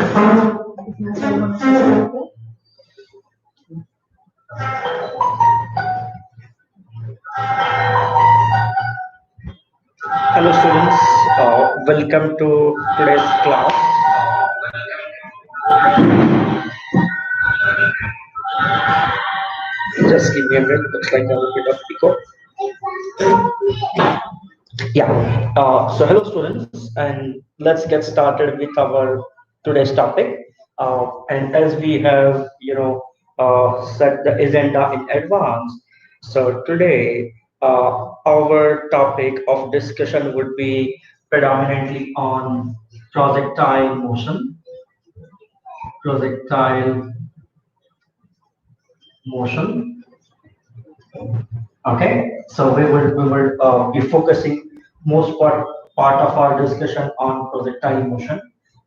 Hello students, welcome to today's class. Just give me a minute, looks like I have a bit of echo. Yeah, so hello students, and let's get started with our today's topic. And as we have, set the agenda in advance, so today our topic of discussion would be predominantly on projectile motion, projectile motion. Okay, so we will be focusing most part of our discussion on projectile motion,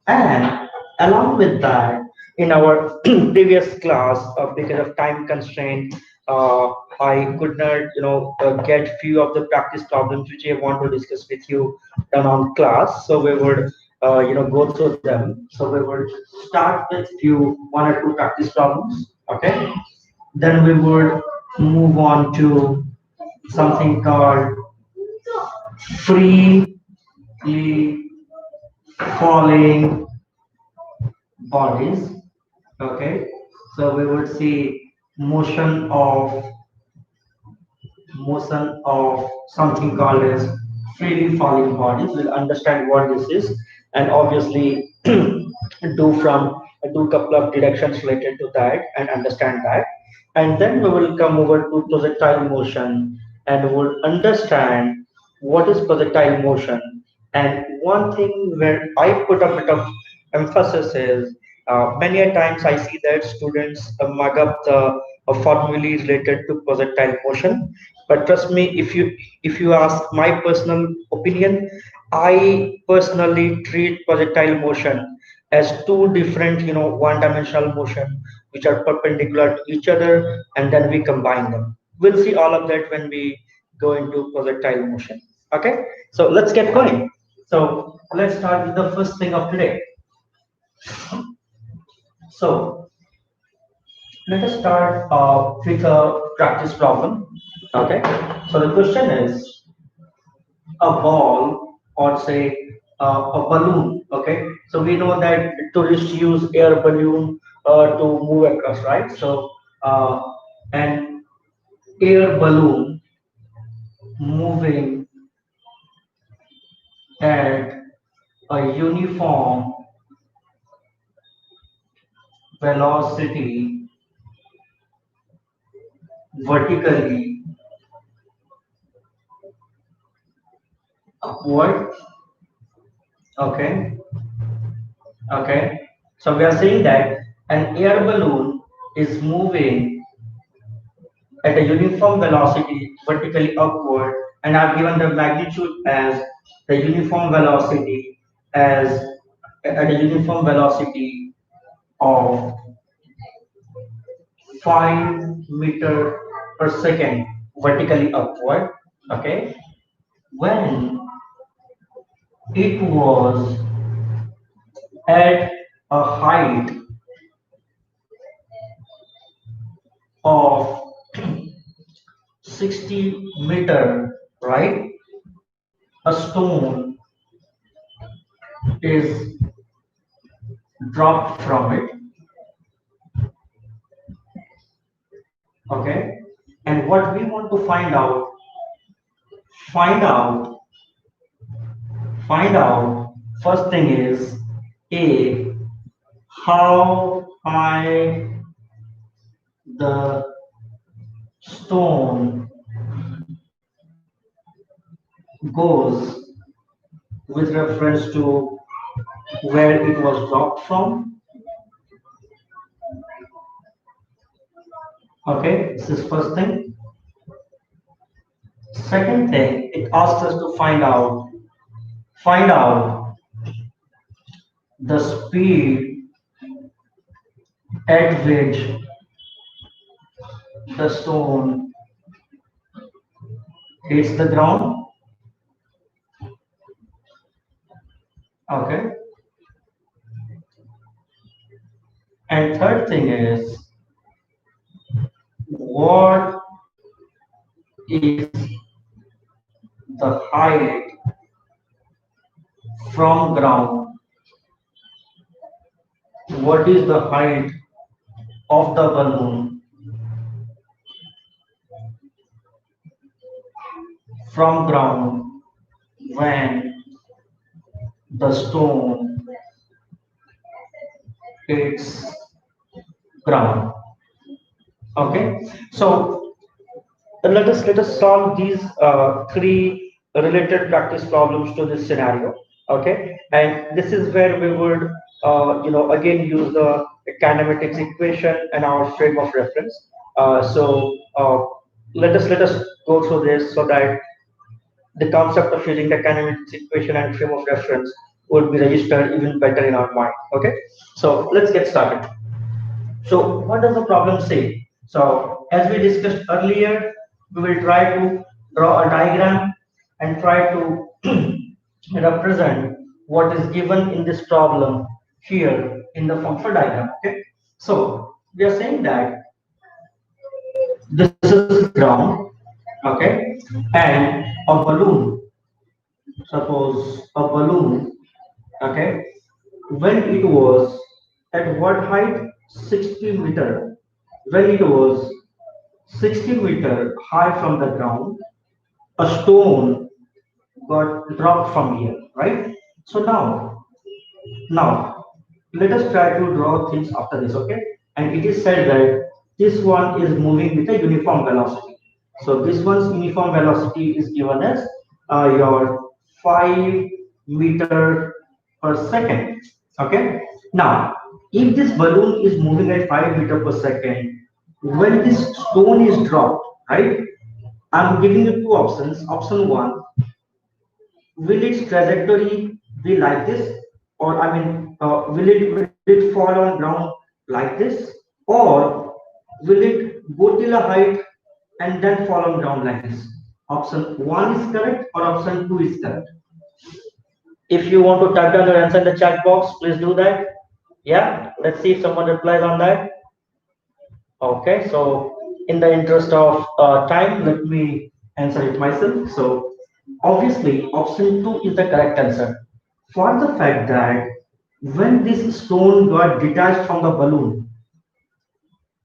and along with that, in our previous class, because of time constraint, I could not get few of the practice problems which I want to discuss with you done on class. So we would go through them. So we would start with few one or two practice problems. Okay, then we would move on to something called freely falling bodies. Okay, so we would see motion of something called as freely falling bodies. We'll understand what this is, and obviously do couple of deductions related to that and understand that. And then we will come over to projectile motion and we'll understand what is projectile motion. And one thing where I put a bit of emphasis is many a times I see that students mug up the formulae related to projectile motion. But trust me, if you ask my personal opinion, I personally treat projectile motion as two different, one-dimensional motion which are perpendicular to each other, and then we combine them. We'll see all of that when we go into projectile motion. Okay, so let's get going. So let's start with the first thing of today. So let us start with a practice problem. Okay, so the question is a ball or say a balloon. Okay, so we know that tourists use air balloon to move across, right? So an air balloon moving at a uniform velocity vertically upward. Okay, okay. So we are saying that an air balloon is moving at a uniform velocity vertically upward, and I've given the magnitude as the uniform velocity as at a uniform velocity of 5 meter per second vertically upward. Okay, when it was at a height of 60 meter, right? A stone is dropped from it. Okay, and what we want to find out, find out. First thing is a how high the stone goes with reference to where it was dropped from. Okay, this is first thing. Second thing, it asks us to find out the speed at which the stone hits the ground. Okay, third thing is what is the height from ground? What is the height of the balloon from ground when the stone hits ground? Okay, so let us solve these three related practice problems to this scenario. Okay, and this is where we would again use the kinematics equation and our frame of reference. Let us go through this so that the concept of using the kinematics equation and frame of reference would be registered even better in our mind. Okay, so let's get started. So what does the problem say? So as we discussed earlier, we will try to draw a diagram and try to represent what is given in this problem here in the form of a diagram. Okay. So we are saying that this is ground, okay, and a balloon. Suppose a balloon, okay, when it was at what height? 60 meter. When it was 60-meter high from the ground, a stone got dropped from here, right? So now let us try to draw things after this, okay? And it is said that this one is moving with a uniform velocity. So this one's uniform velocity is given as your 5 meter per second, okay? Now, if this balloon is moving at 5 meter per second, when this stone is dropped, right? I'm giving you two options. Option one, will its trajectory be like this, or will it fall on ground like this, or will it go till a height and then fall on ground like this? Option one is correct, or option two is correct. If you want to type down your answer in the chat box, please do that. Yeah, let's see if someone replies on that. Okay, so in the interest of time, let me answer it myself. So obviously, option two is the correct answer for the fact that when this stone got detached from the balloon,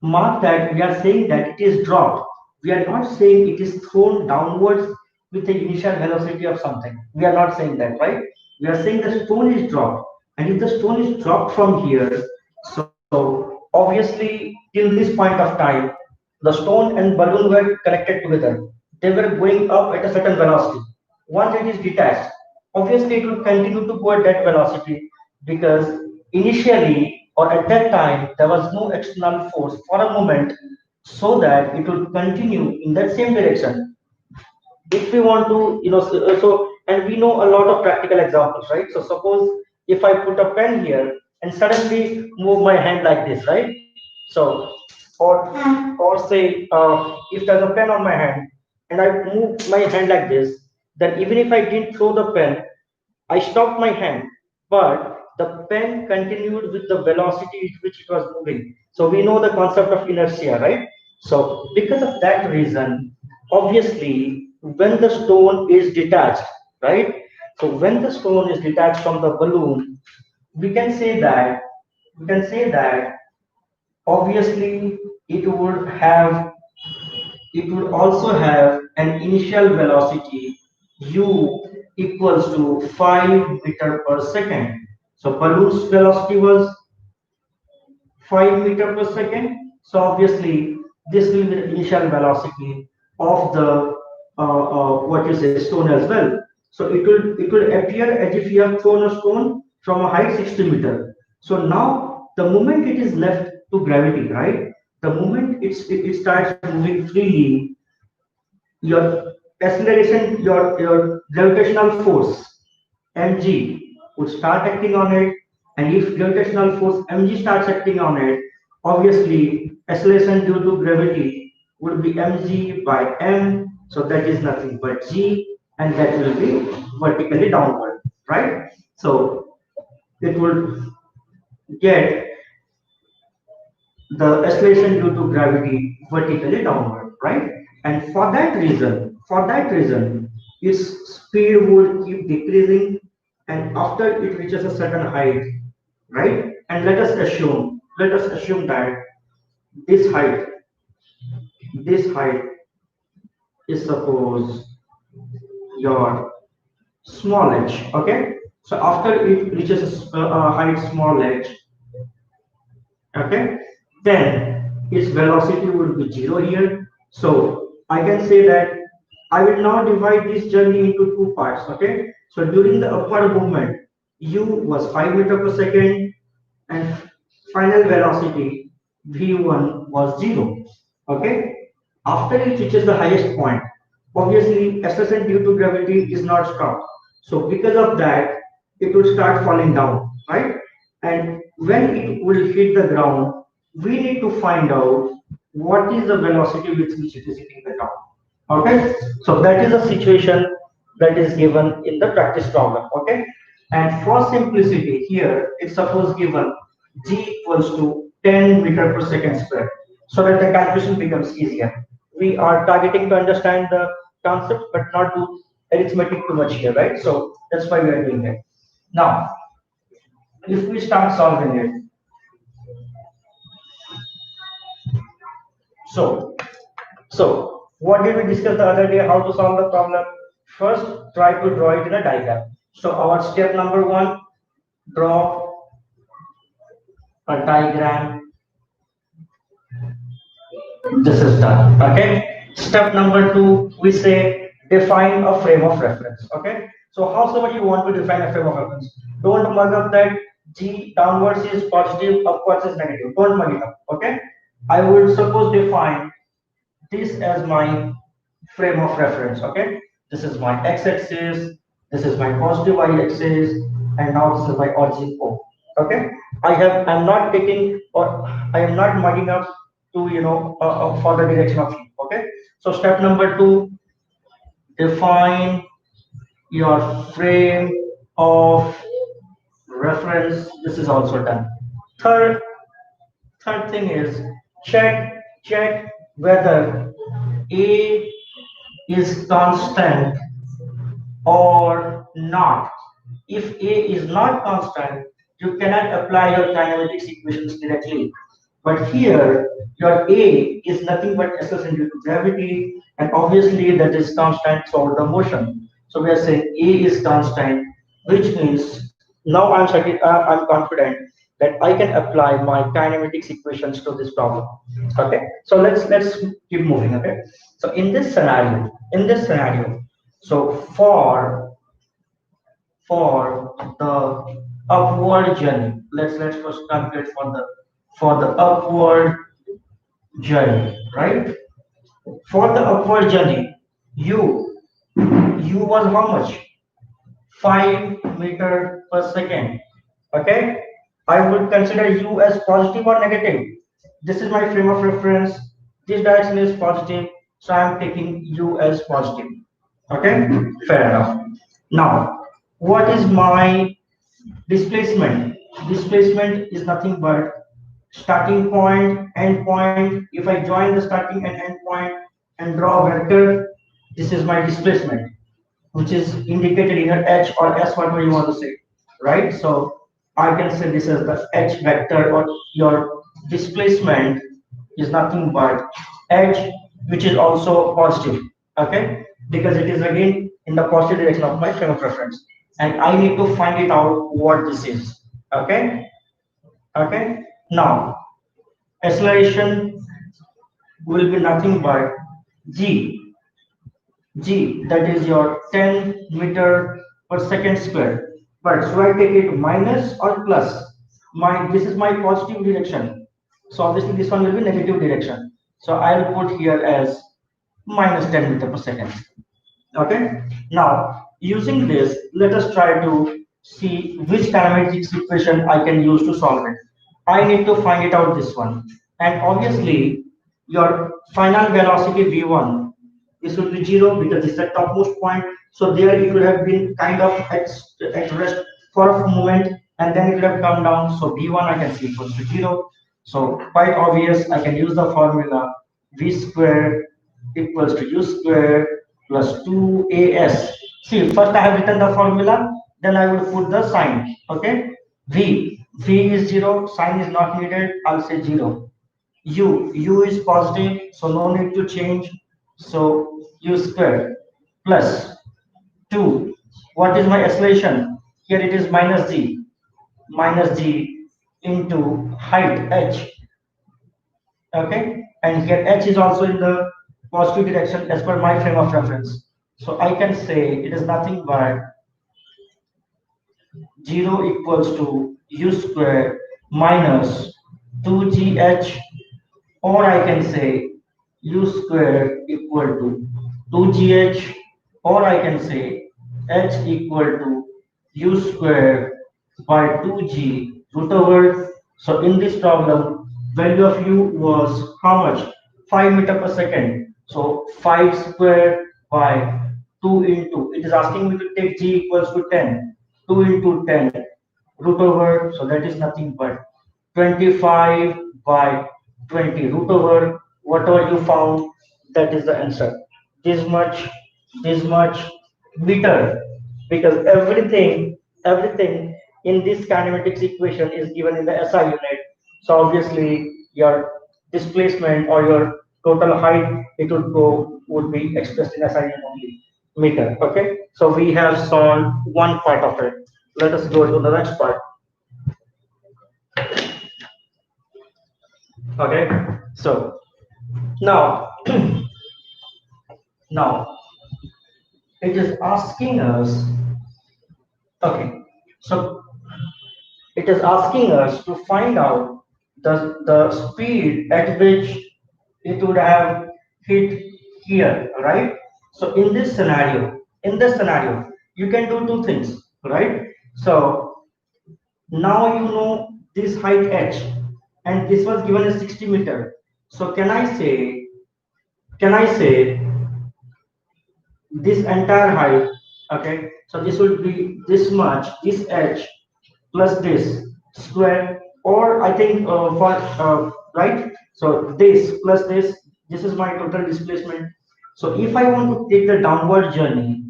mark that we are saying that it is dropped. We are not saying it is thrown downwards with the initial velocity of something. We are not saying that, right? We are saying the stone is dropped. And if the stone is dropped from here, so obviously till this point of time, the stone and balloon were connected together. They were going up at a certain velocity. Once it is detached, obviously it will continue to go at that velocity because initially or at that time there was no external force for a moment so that it will continue in that same direction. If we want to and we know a lot of practical examples, right? So suppose if I put a pen here and suddenly move my hand like this, right? So or or say if there's a pen on my hand and I move my hand like this, then even if I didn't throw the pen, I stopped my hand, but the pen continued with the velocity at which it was moving. So we know the concept of inertia, right? So because of that reason, obviously, when the stone is detached, right? So when the stone is detached from the balloon, we can say that obviously it would also have an initial velocity u equals to 5 meter per second. So balloon's velocity was 5 meter per second. So obviously this will be the initial velocity of the what you say stone as well. So it will appear as if you have thrown a stone from a height 60 meter. So now the moment it is left to gravity, right? The moment it starts moving freely, your acceleration, your gravitational force mg would start acting on it, and if gravitational force mg starts acting on it, obviously acceleration due to gravity would be mg by m, so that is nothing but g, and that will be vertically downward, right? So it would get the acceleration due to gravity vertically downward, right? And for that reason, its speed would keep decreasing, and after it reaches a certain height, right? And let us assume that this height, this height is suppose your small h, okay? So after it reaches a height small h, okay, then its velocity will be zero here. So I can say that I will now divide this journey into two parts, okay. So during the upward movement, u was 5 meter per second, and final velocity v1 was zero, okay. After it reaches the highest point, obviously acceleration due to gravity is not stopped, so because of that it will start falling down, right? And when it will hit the ground, we need to find out what is the velocity with which it is hitting the ground. Okay, so that is a situation that is given in the practice problem. Okay, and for simplicity here, it's suppose given g equals to 10 meter per second square, so that the calculation becomes easier. We are targeting to understand the concept, but not do arithmetic too much here, right? So that's why we are doing it. Now, if we start solving it, so what did we discuss the other day? How to solve the problem? First, try to draw it in a diagram. So our step number one, draw a diagram. This is done. Okay. Step number two, we say define a frame of reference. Okay. So how so much you want to define a frame of reference? Don't mug up that g downwards is positive, upwards is negative. Don't mug it up. Okay. I will suppose define this as my frame of reference. Okay, this is my x-axis, this is my positive y-axis, and now this is my origin o. Okay, I'm not taking, or I am not mugging up to for the direction of u. Okay, so step number two, define your frame of reference. This is also done. Third third thing is check whether a is constant or not. If A is not constant, you cannot apply your kinematics equations directly. But here, your A is nothing but acceleration due to gravity, and obviously that is constant for the motion. So we are saying A is constant, which means now I'm confident that I can apply my kinematics equations to this problem. Okay, so let's keep moving. Okay, so in this scenario, so for the upward journey, let's first calculate for the upward journey, right? For the upward journey, u u was how much? 5 meter per second. Okay, I would consider u as positive or negative. This is my frame of reference. This direction is positive, so I am taking u as positive. Okay, fair enough. Now, what is my displacement? Displacement is nothing but starting point, end point. If I join the starting and end point and draw a vector, this is my displacement, which is indicated either h or s, whatever you want to say, right? So I can say this as the h vector, or your displacement is nothing but h, which is also positive, okay? Because it is again in the positive direction of my frame of reference, and I need to find it out what this is, okay? Okay. Now acceleration will be nothing but g that is your 10 meter per second square. But should I take it minus or plus? This is my positive direction. So obviously this one will be negative direction. So I'll put here as minus 10 meter per second. Okay. Now using this, let us try to see which kinematics equation I can use to solve it. I need to find it out this one. And obviously your final velocity v1, this will be zero because this is the topmost point. So there it would have been kind of at rest for a moment, and then it would have come down. So v1 I can see equals to zero. So quite obvious, I can use the formula v square equals to u square plus 2as. See, first I have written the formula, then I would put the sign. Okay, v is 0, sign is not needed. I'll say 0. U is positive, so no need to change. So u square plus 2. What is my acceleration? Here it is minus g into height h. Okay, and here h is also in the positive direction as per my frame of reference. So I can say it is nothing but 0 equals to u square minus 2gh, or I can say u square equal to 2gh, or I can say h equal to u square by 2g root over. So in this problem, value of u was how much? 5 meter per second. So 5 square by 2 into, it is asking me to take g equals to 10. 2 into 10 root over, so that is nothing but 25 by 20 root over whatever you found, that is the answer. This much this much meter, because everything in this kinematics equation is given in the SI unit. So obviously your displacement or your total height, it would be expressed in SI unit only, meter. Okay, so we have solved one part of it. Let us go to the next part. Okay, so now now it is asking us. Okay, so it is asking us to find out the speed at which it would have hit here, right? So in this scenario, you can do two things, right? So now you know this height h, and this was given as 60 meter. So can I say this entire height? Okay, so this would be this much, this h plus this square, or I think for right. So this plus this is my total displacement. So if I want to take the downward journey,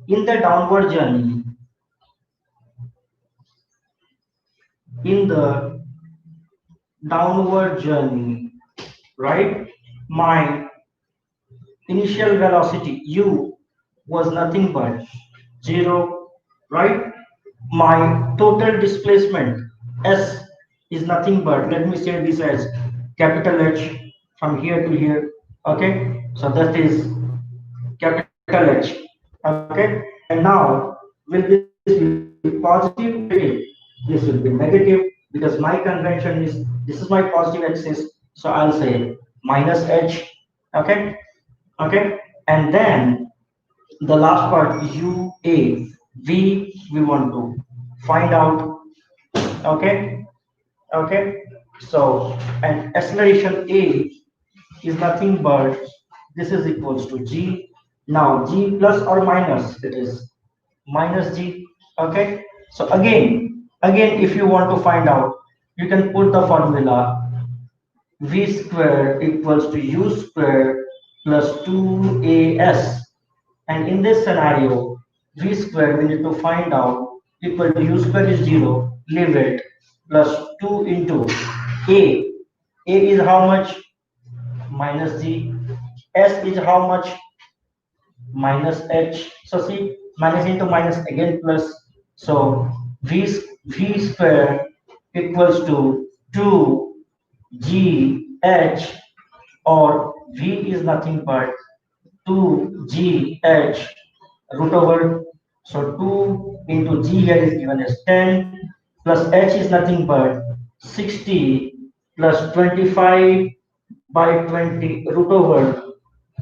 in the downward journey, in the downward journey, right? My initial velocity u was nothing but 0, right? My total displacement s is nothing but, let me say this as capital H from here to here. Okay, so that is capital H. Okay, and now will this be positive or negative? This will be negative, because my convention is, this is my positive axis, so I'll say minus H. Okay, okay, and then the last part u a v we want to find out. Okay, okay, so and acceleration a is nothing but, this is equals to g. Now g plus or minus, it is minus g. Okay, so again if you want to find out, you can put the formula v square equals to u square plus 2as. And in this scenario, v square we need to find out equal to u square is 0, leave it, plus 2 into a. A is how much? Minus g. S is how much? Minus h. So see, minus into minus again plus. So v square equals to 2 g h, or v is nothing but 2gh root over. So 2 into g here is given as 10, plus h is nothing but 60 plus 25 by 20 root over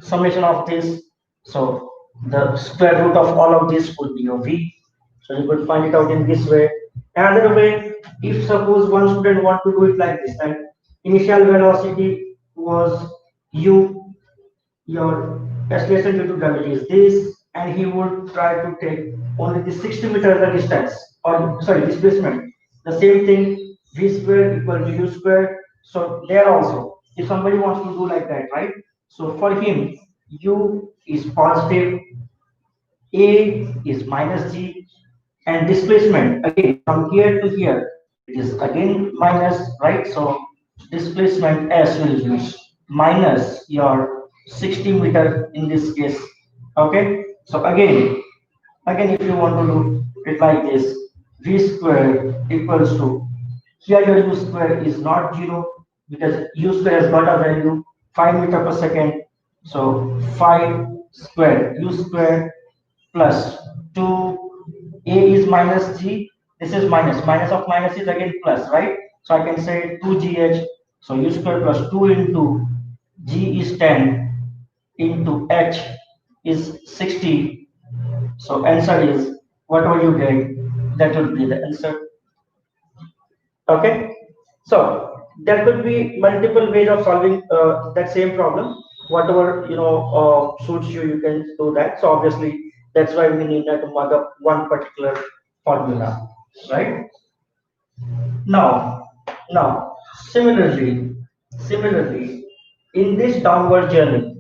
summation of this. So the square root of all of this would be your v. So you could find it out in this way. Another way, if suppose one student want to do it like this, that initial velocity was u, your acceleration due to gravity is this, and he would try to take only the 60 meter the distance, or sorry, displacement. The same thing, v square equal to u square. So there also, if somebody wants to do like that, right? So for him, U is positive, A is minus G, and displacement again from here to here, it is again minus, right? So displacement S will be minus your 60 meter in this case. Okay, so again if you want to do it like this, V square equals to, here your U square is not 0 because U square has got a value 5 meter per second. So 5 square U square plus 2, A is minus G, this is minus, minus of minus is again plus, right? So I can say 2GH, so U square plus 2 into G is 10 into H is 60. So answer is whatever you get, that will be the answer. Okay. So there could be multiple ways of solving that same problem. Whatever suits you, you can do that. So obviously that's why we need to mug up one particular formula, right? Now, now similarly, in this downward journey,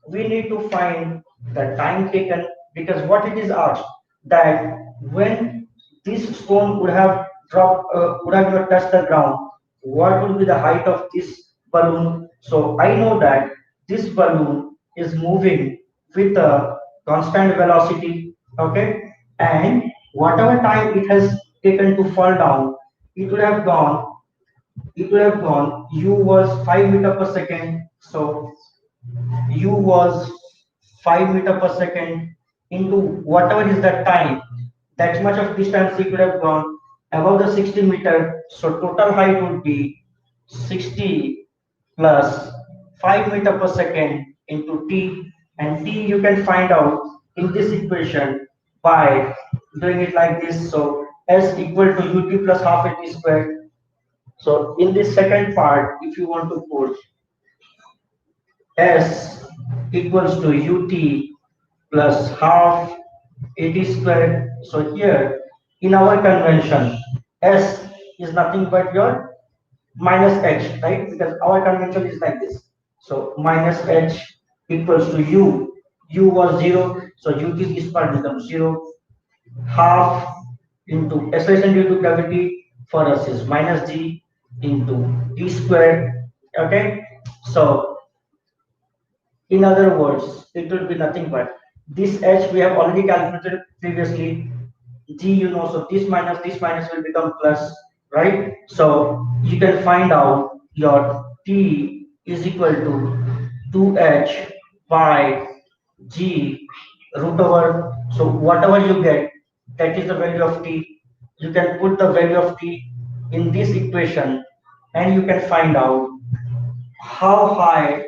we need to find the time taken, because what it is asked that when this stone would have dropped, would have not touched the ground, what would be the height of this balloon? So I know that this balloon is moving with a constant velocity, okay, and whatever time it has taken to fall down, it would have gone u was 5 meter per second, so u was 5 meter per second into whatever is that time, that much of distance it would have gone above the 60 meter, so total height would be 60 plus 5 meter per second into t, and t you can find out in this equation by doing it like this. So s equal to ut plus half at square. So in this second part, if you want to put S equals to ut plus half at squared. So here in our convention, S is nothing but your minus h, right? Because our convention is like this. So minus h equals to u. U was 0, so ut this part becomes 0. Half into acceleration due to gravity for us is minus g into t squared. Okay, so in other words, it will be nothing but this h we have already calculated previously. G, so this minus will become plus, right? So you can find out your t is equal to 2h by g root over. So whatever you get, that is the value of t. You can put the value of t in this equation, and you can find out how high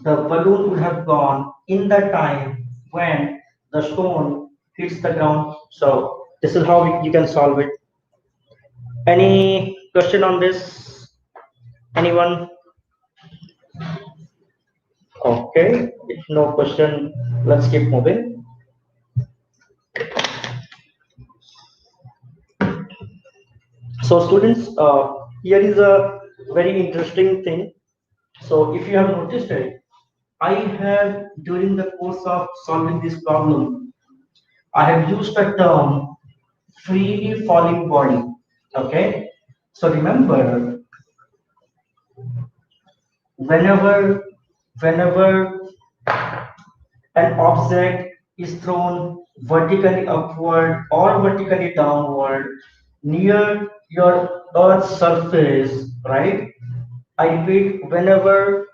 the balloon would have gone in the time when the stone hits the ground. So this is how you can solve it. Any question on this? Anyone? Okay. If no question, let's keep moving. So students, here is a very interesting thing. So if you have noticed it, I have during the course of solving this problem, I have used the term freely falling body. Okay. So remember, whenever whenever an object is thrown vertically upward or vertically downward near your earth's surface, right? I repeat, whenever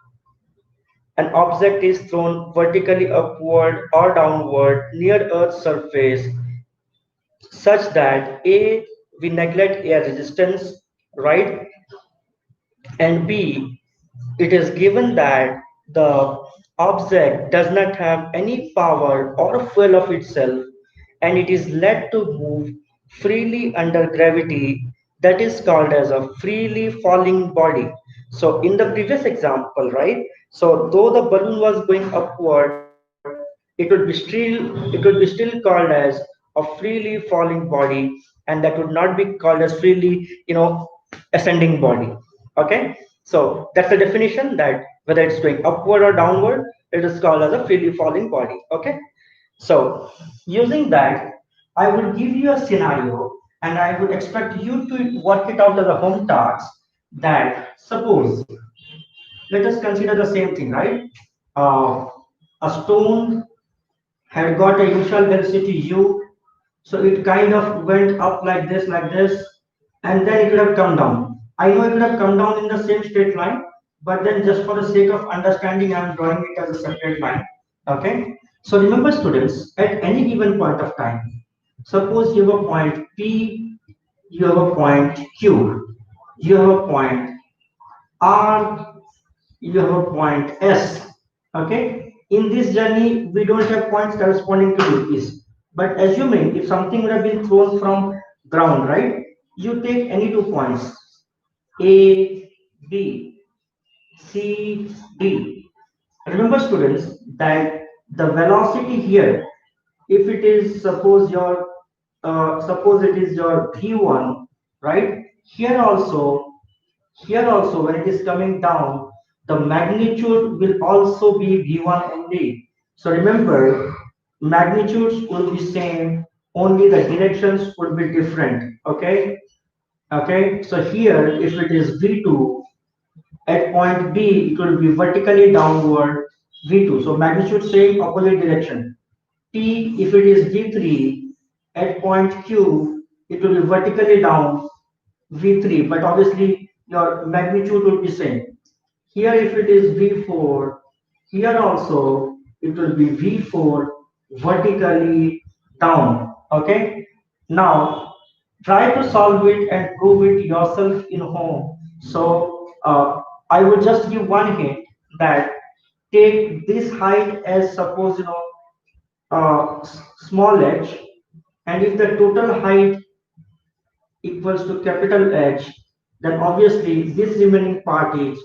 an object is thrown vertically upward or downward near earth's surface, such that a, we neglect air resistance, right? And b, it is given that the object does not have any power or fuel of itself, and it is let to move freely under gravity, that is called as a freely falling body. So in the previous example, right, so though the balloon was going upward, it would be still called as a freely falling body, and that would not be called as freely ascending body. Okay, so that's the definition, that whether it's going upward or downward, it is called as a freely falling body. Okay, so using that, I would give you a scenario and I would expect you to work it out as a home task. That suppose, let us consider the same thing, right? Uh, a stone had got a initial velocity u, so it kind of went up like this, and then it would have come down. I know it would have come down in the same straight line, but then just for the sake of understanding, I'm drawing it as a separate line. Okay. So remember, students, at any given point of time, suppose you have a point P, you have a point Q, you have a point R, you have a point S. Okay. In this journey, we don't have points corresponding to UPs. But assuming if something would have been thrown from ground, right? You take any 2 points, A, B, C, D. Remember, students, that the velocity here, if it is suppose it is your V1, right? Here also, when it is coming down, the magnitude will also be V1 only. So remember, magnitudes will be same, only the directions would be different. Okay. Okay. So here, if it is V2, at point B, it will be vertically downward V2. So magnitude same, opposite direction. T, if it is V3, at point Q, it will be vertically down V3, but obviously your magnitude will be same. Here, if it is V4, here also it will be V4 vertically down. Okay. Now try to solve it and prove it yourself in home. So I will just give one hint, that take this height as, suppose, small h, and if the total height equals to capital H, then obviously this remaining part is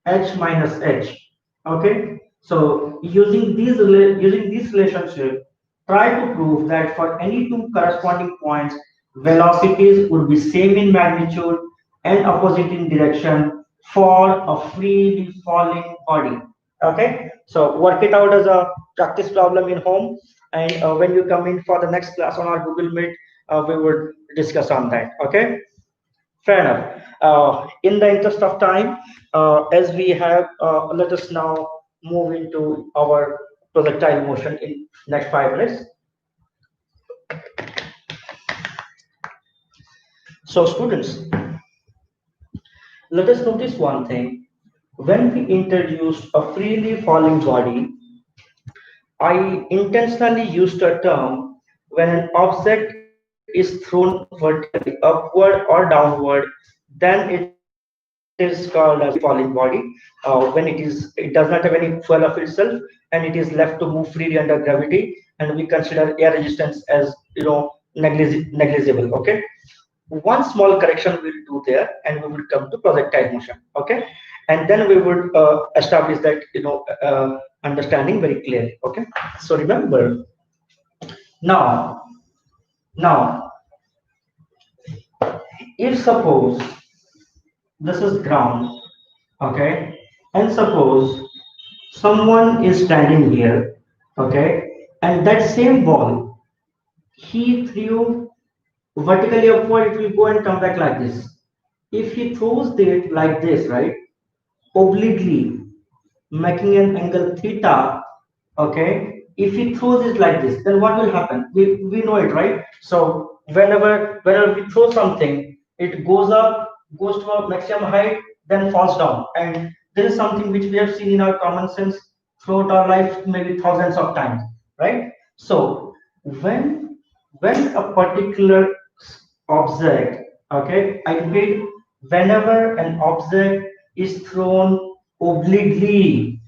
H minus H. Okay. So using this relationship, try to prove that for any two corresponding points, velocities would be same in magnitude and opposite in direction for a freely falling body. Okay. So work it out as a practice problem in home, and when you come in for the next class on our Google Meet, we would discuss on that. Okay. Fair enough. In the interest of time, as we have, let us now move into our projectile motion in next 5 minutes. So students, let us notice one thing. When we introduced a freely falling body, I intentionally used a term when an object is thrown vertically upward or downward, then it is called as a freely falling body. When it does not have any fuel of itself and it is left to move freely under gravity, and we consider air resistance as, negligible. Okay. One small correction we'll do there, and we will come to projectile motion. Okay, and then we would establish that, understanding very clearly. Okay, so remember, now now if suppose this is ground, okay, and suppose someone is standing here, okay, and that same ball he threw vertically upward, it will go and come back like this. If he throws it like this, right, obliquely, making an angle theta, okay, if he throws it like this, then what will happen? We know it, right? So whenever we throw something, it goes up, goes to a maximum height, then falls down. And this is something which we have seen in our common sense throughout our life, maybe thousands of times, right? So when a particular object, okay, I repeat, whenever an object is thrown obliquely,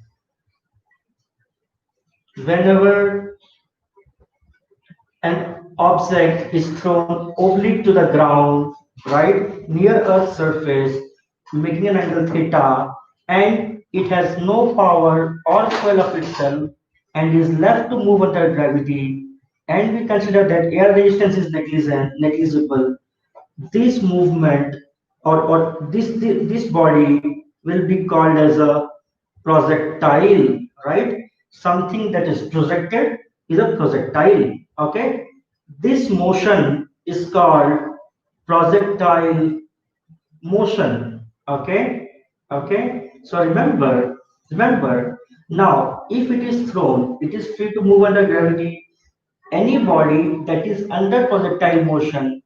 whenever an object is thrown oblique to the ground, right, near Earth's surface, making an angle theta, and it has no power or swell of itself, and is left to move under gravity, and we consider that air resistance is negligible, this movement or this body will be called as a projectile, right? Something that is projected is a projectile. Okay, this motion is called projectile motion. Okay, okay. So remember. Now, if it is thrown, it is free to move under gravity. Any body that is under projectile motion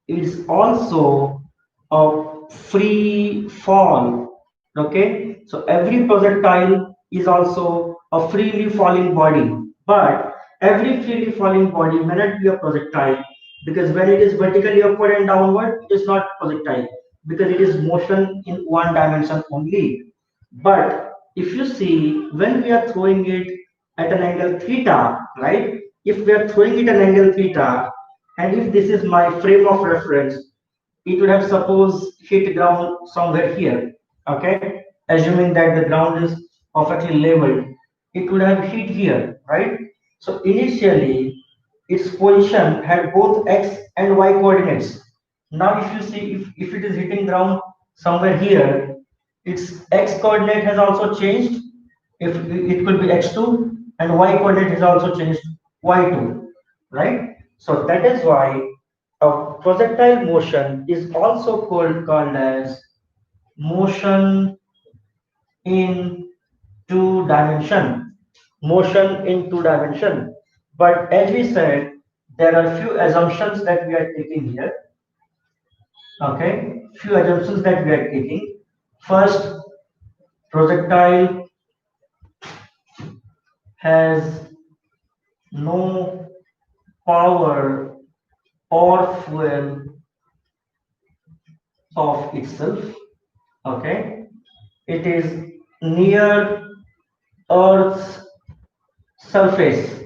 is also a free fall. Okay, so every projectile is also a freely falling body, but every freely falling body may not be a projectile, because when it is vertically upward and downward, it is not projectile, because it is motion in one dimension only. But if you see, when we are throwing it at an angle theta, right? If we are throwing it at an angle theta, and if this is my frame of reference, it would have suppose hit ground somewhere here. Okay, assuming that the ground is perfectly leveled, it would have hit here, right? So initially, its position had both x and y coordinates. Now, if you see, if it is hitting ground somewhere here, its x coordinate has also changed. If it could be x2, and y coordinate has also changed, y2, right? So that is why a projectile motion is also called as motion in two dimension. Motion in two dimension. But as we said, there are few assumptions that we are taking here. Okay, few assumptions that we are taking. First, projectile has no power or fuel of itself. Okay, it is near Earth's surface.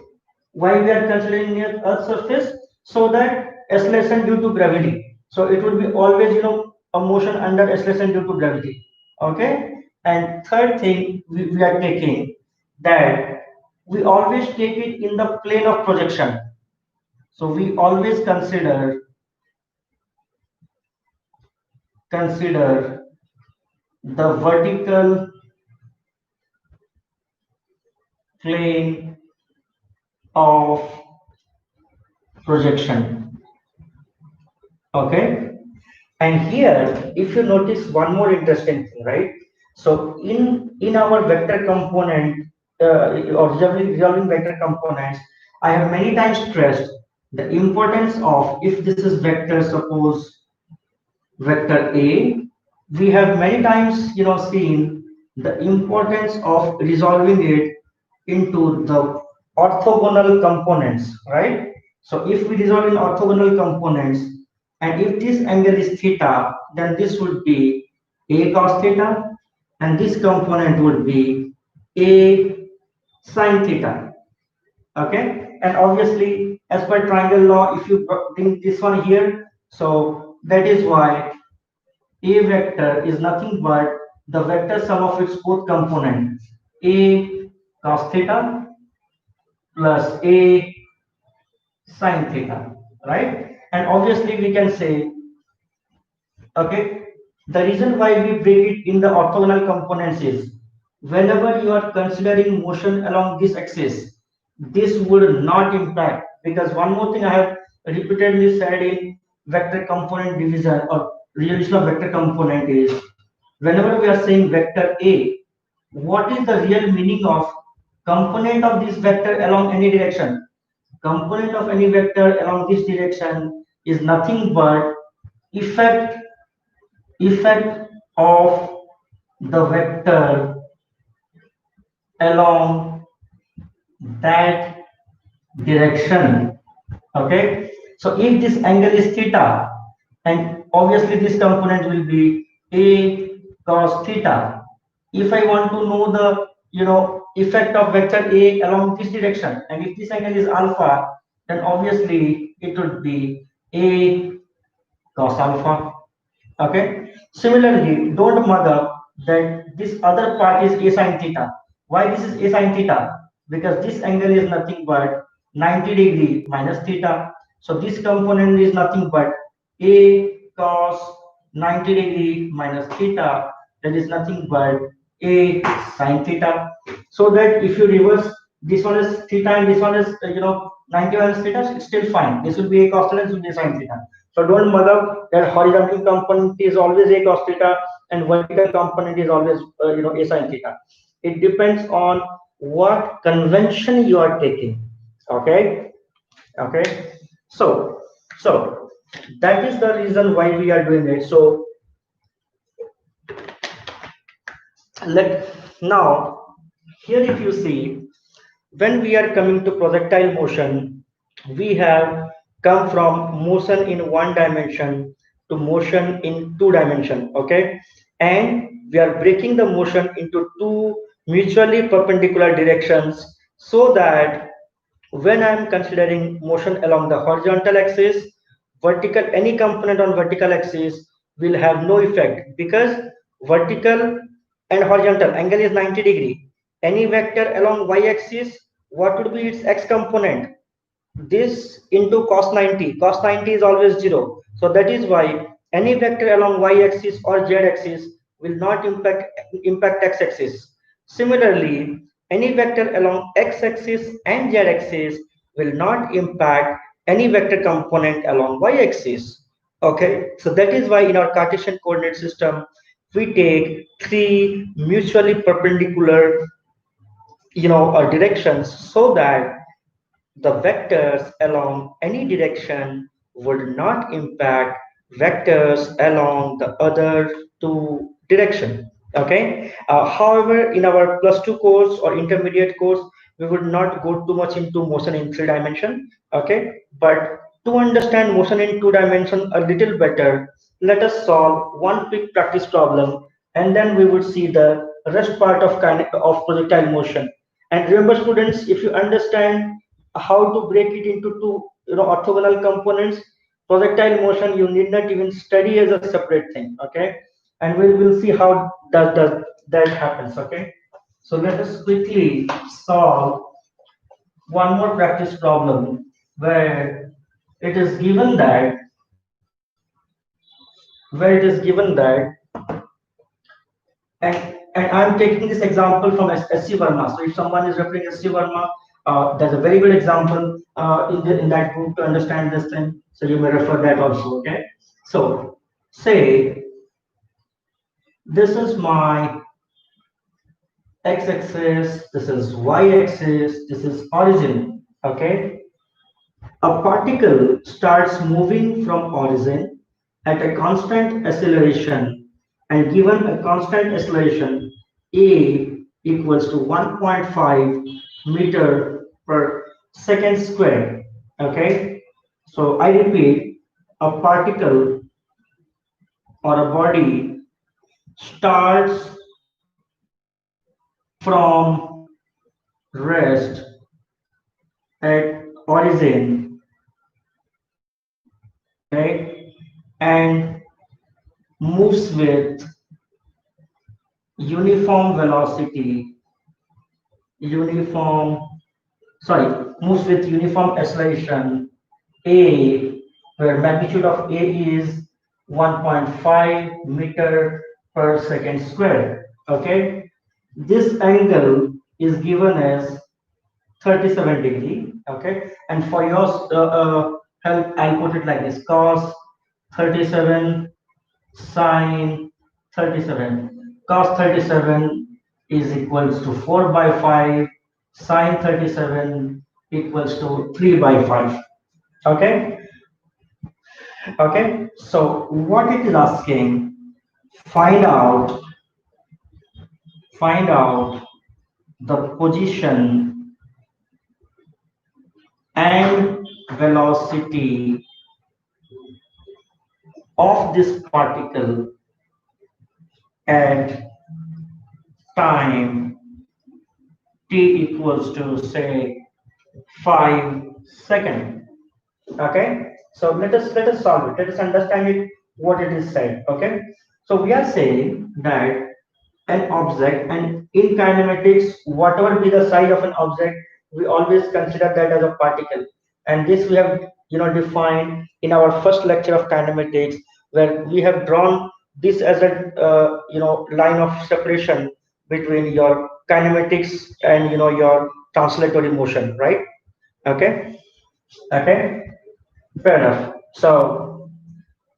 Why we are considering near Earth's surface? So that acceleration due to gravity. So it would be always, a motion under acceleration due to gravity. Okay. And third thing we are taking, that we always take it in the plane of projection. So we always consider the vertical plane of projection. Okay. And here, if you notice one more interesting thing, right? So in our vector component, or resolving vector components, I have many times stressed the importance of, if this is vector, suppose vector A, we have many times, seen the importance of resolving it into the orthogonal components, right? So if we resolve in orthogonal components, and if this angle is theta, then this would be A cos theta, and this component would be A sin theta. Okay, and obviously, as per triangle law, if you bring this one here, so that is why a vector is nothing but the vector sum of its both components, A cos theta plus A sin theta, right? And obviously we can say, okay, the reason why we break it in the orthogonal components is, whenever you are considering motion along this axis, this would not impact, because one more thing I have repeatedly said in vector component division or resolution of vector component is, whenever we are saying vector A, what is the real meaning of component of this vector along any direction? Component of any vector along this direction is nothing but effect effect of the vector along that direction. Okay, so if this angle is theta, and obviously this component will be A cos theta. If I want to know the, effect of vector A along this direction, and if this angle is alpha, then obviously it would be A cos alpha. Okay. Similarly, don't mug up that this other part is A sin theta. Why this is A sin theta? Because this angle is nothing but 90 degree minus theta. So this component is nothing but A cos 90 degree minus theta, that is nothing but a sine theta. So that if you reverse, this one is theta and this one is 90 minus theta, it's still fine. This will be a cos theta, this will be a sine theta. So don't mug up that horizontal component is always a cos theta and vertical component is always a sine theta. It depends on what convention you are taking. Okay, okay. So that is the reason why we are doing it. So let now here if you see, when we are coming to projectile motion, we have come from motion in one dimension to motion in two dimension. Okay, and we are breaking the motion into two mutually perpendicular directions, so that when I am considering motion along the horizontal axis, vertical, any component on vertical axis will have no effect, because vertical and horizontal angle is 90 degree. Any vector along y-axis, what would be its x component? This into cos 90. Cos 90 is always 0. So that is why any vector along y-axis or z-axis will not impact x-axis. Similarly, any vector along x-axis and z-axis will not impact any vector component along y-axis. Okay, so that is why in our Cartesian coordinate system we take three mutually perpendicular directions, so that the vectors along any direction would not impact vectors along the other two direction. Okay. However, in our +2 course or intermediate course, we would not go too much into motion in 3 dimension. Okay, but to understand motion in 2 dimension a little better, let us solve one quick practice problem, and then we would see the rest part of projectile motion. And remember, students, if you understand how to break it into two orthogonal components, projectile motion you need not even study as a separate thing. Okay, and we will see how does that happens. Okay, so let us quickly solve one more practice problem, where it is given that and I'm taking this example from SC Verma. So if someone is referring SC Verma, there's a very good example in that group to understand this thing. So you may refer that also. Okay. So say this is my x-axis, this is y-axis, this is origin. Okay. A particle starts moving from origin at a constant acceleration, and given a constant acceleration a equals to 1.5 meter per second square. Okay, so I repeat, a particle or a body starts from rest at origin, okay, and moves with uniform velocity, uniform, sorry, moves with uniform acceleration a, where magnitude of a is 1.5 meter per second square. Okay, this angle is given as 37 degree. Okay, and for your help, I'll put it like this: cos 37 sine 37. Cos 37 is equals to 4 by 5. Sine 37 equals to 3 by 5. Okay. Okay. So what it is asking, find out the position and velocity of this particle at time t equals to say 5 seconds. Okay, so let us solve it. Let us understand it, what it is said. Okay, so we are saying that an object, and in kinematics, whatever be the size of an object, we always consider that as a particle. And this we have defined in our first lecture of kinematics, where we have drawn this as a line of separation between your kinematics and your translatory motion, right? Okay, okay, fair enough. So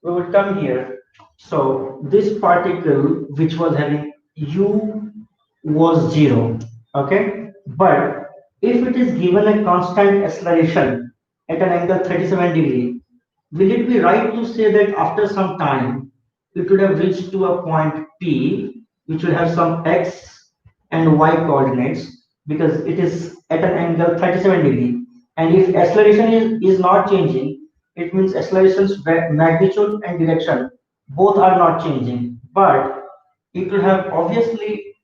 we would come here. So this particle which was having u was 0, okay? But if it is given a constant acceleration at an angle 37 degree, will it be right to say that after some time it would have reached to a point P which will have some x and y coordinates because it is at an angle 37 degree, and if acceleration is not changing, it means acceleration's magnitude and direction both are not changing, but it will have obviously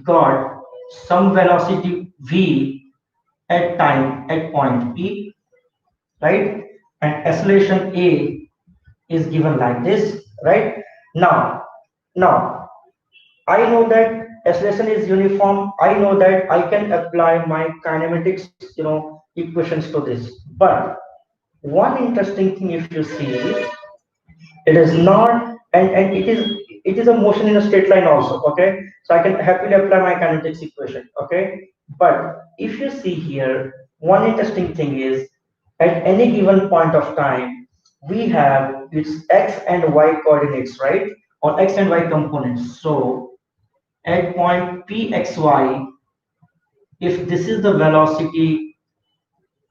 got some velocity v at time at point P, right? And acceleration a is given like this, right? Now, now I know that acceleration is uniform. I know that I can apply my kinematics, equations to this. But one interesting thing, if you see, it is not, and it is a motion in a straight line also, okay? So I can happily apply my kinetics equation, okay? But if you see here, one interesting thing is at any given point of time, we have its x and y coordinates, right? Or x and y components. So at point pxy, if this is the velocity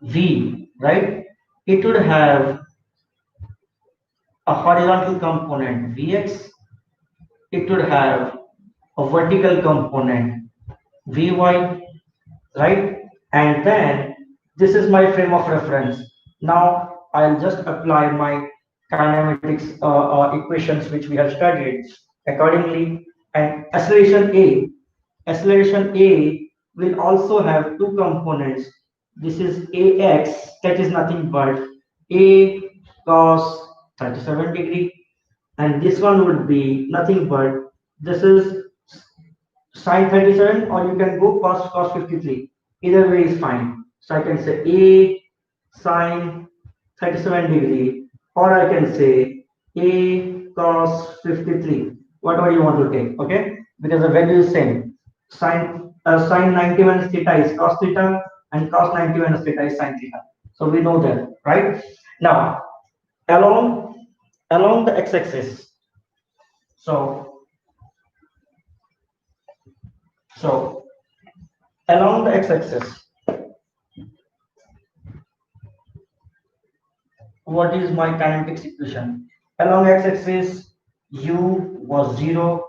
v, right, it would have a horizontal component vx, it would have a vertical component vy, right? And then this is my frame of reference. Now I'll just apply my kinematics equations which we have studied accordingly. And acceleration a will also have two components. This is ax, that is nothing but a cos 37 degree, and this one would be nothing but this is sine 37, or you can go cos 53. Either way is fine. So I can say a sine 37 degree, or I can say a cos 53, whatever you want to take, okay? Because the value is same. Sine 90 minus theta is cos theta, and cos 90 minus theta is sine theta. So we know that, right? Now, along along the x-axis, so so along the x-axis, what is my kinetics equation? Along x-axis, u was 0,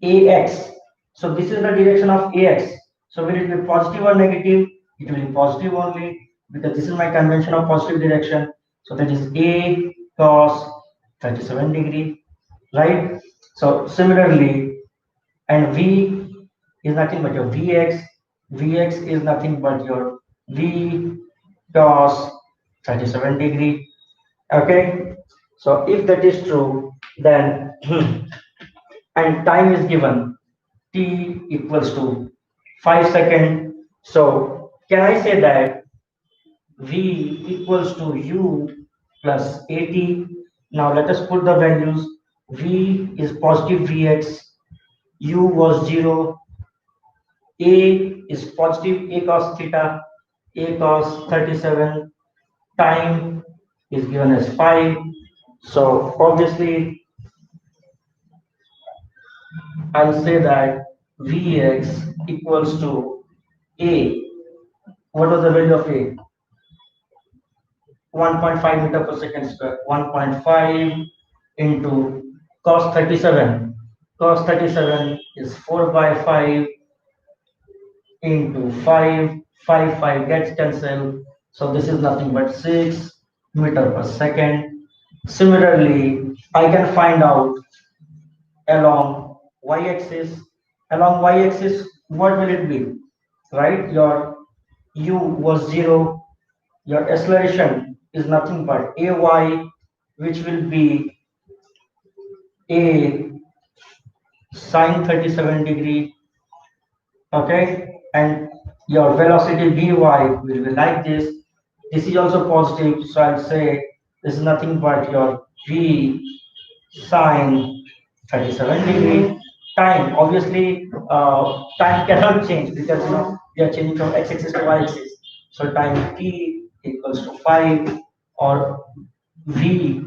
ax. So this is the direction of ax. So will it be positive or negative? It will be positive only because this is my convention of positive direction. So that is a cos 37 degree, right? So similarly, and v is nothing but your vx. Vx is nothing but your v cos 37 degree. Okay, so if that is true, then and time is given t equals to 5 seconds. So can I say that v equals to u plus at? Now let us put the values. V is positive vx, u was 0, a is positive a cos theta, a cos 37, time is given as 5. So obviously I'll say that Vx equals to A. What was the value of A? 1.5 meter per second square. 1.5 into cos 37. Cos 37 is 4 by 5 into 5. 5 gets cancelled. So this is nothing but 6 meter per second. Similarly, I can find out along y-axis. Along y-axis, what will it be? Right? Your u was 0. Your acceleration is nothing but ay, which will be a sine 37 degree. Okay, and your velocity vy will be like this. This is also positive, so I'll say this is nothing but your v sine 37 degree. Time, obviously, time cannot change because we are changing from x-axis to y-axis. So time t equals to 5, or v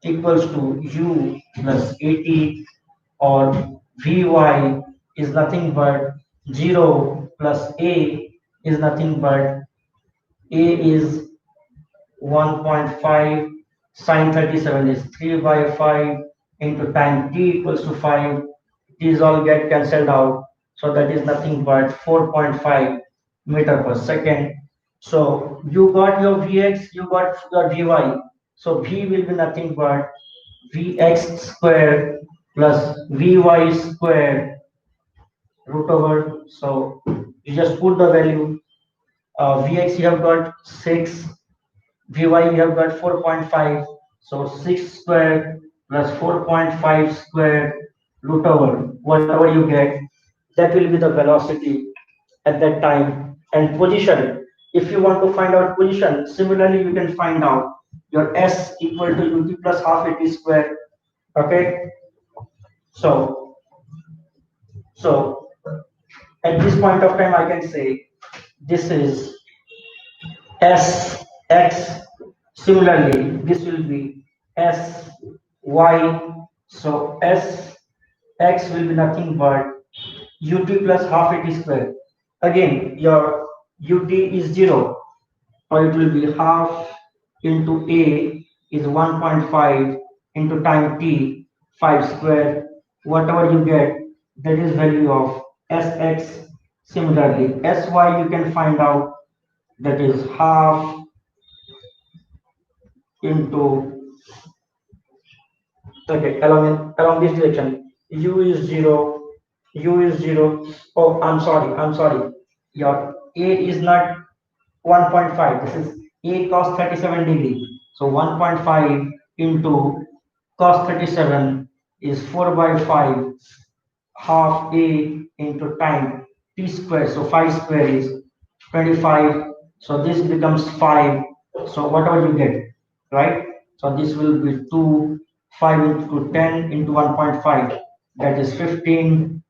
equals to u plus 80, or vy is nothing but 0 plus a is nothing but a is 1.5, sine 37 is 3 by 5 into time t equals to 5. These all get cancelled out. So that is nothing but 4.5 meter per second. So you got your Vx, you got your Vy. So V will be nothing but Vx squared plus Vy squared root over. So you just put the value. Vx you have got 6, Vy you have got 4.5, so 6 squared plus 4.5 squared root over whatever you get, that will be the velocity at that time. And position, if you want to find out position, similarly you can find out your s equal to ut plus half at square. Okay, so so at this point of time I can say this is S X. Similarly, this will be S Y. So S X will be nothing but ut plus half at square. Again, your ut is 0, or it will be half into a is 1.5 into time t 5 square. Whatever you get, that is value of Sx. Similarly, Sy you can find out, that is half into, okay, along this direction, u is 0, u is 0. Oh, I'm sorry, your a is not 1.5, this is a cos 37 degree. So 1.5 into cos 37 is 4 by 5, half a into time t square. So 5 square is 25. So this becomes 5. So whatever you get, right? So this will be 2, 5 into 10 into 1.5. That is 15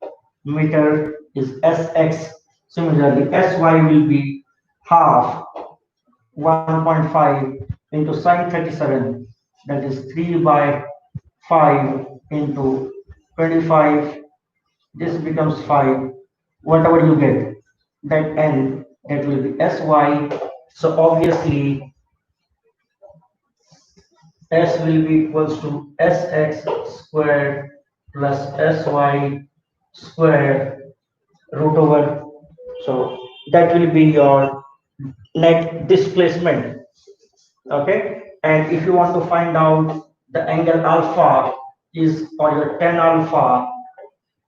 meter is Sx. Similarly, Sy will be half 1.5 into sine 37. That is 3 by 5 into 25. This becomes 5. Whatever you get, that n, that will be Sy. So obviously S will be equals to Sx squared plus Sy squared root over. So that will be your net displacement. Okay, and if you want to find out the angle alpha is, or your tan alpha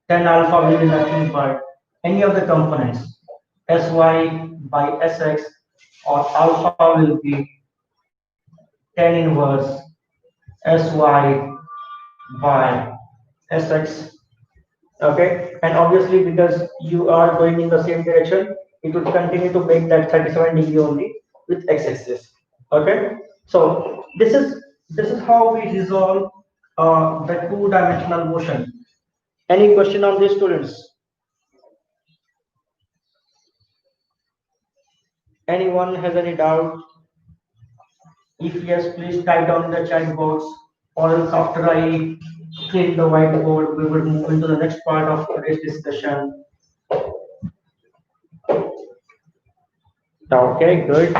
will be nothing but any of the components Sy by Sx, or alpha will be tan inverse Sy by Sx. Okay, and obviously because you are going in the same direction, it will continue to make that 37 degree only with x-axis. Okay, so this is how we resolve the two-dimensional motion. Any question on this, students? Anyone has any doubt? If yes, please type down in the chat box, or else after I clean the whiteboard, we will move into the next part of today's discussion. Okay, good.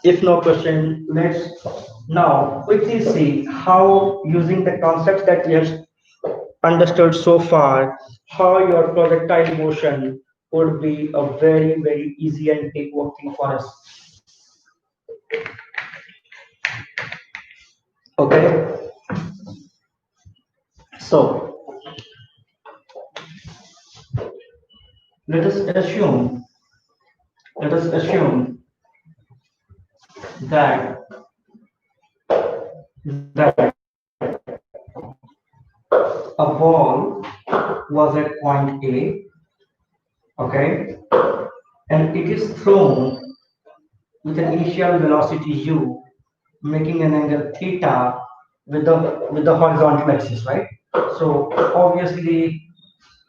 If no question, let's now quickly see how, using the concepts that we have understood so far, how your projectile motion would be a very, very easy and quick working for us. Okay, so let us assume let us assume that that a ball was at point A, okay, and it is thrown with an initial velocity u, making an angle theta with the horizontal axis, right? So obviously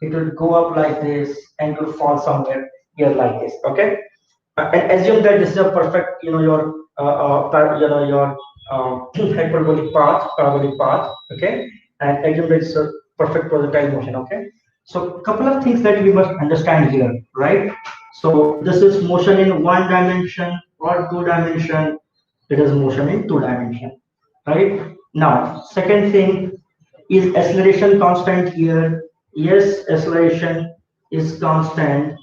it will go up like this and will fall somewhere here like this. Okay, and assume that this is a perfect, your your hyperbolic path, parabolic path. Okay, and assume that it's a perfect projectile motion. Okay, so couple of things that we must understand here, right? So this is motion in one dimension or two dimension. It is motion in two dimension, right? Now, second thing, is acceleration constant here? Yes, acceleration is constant.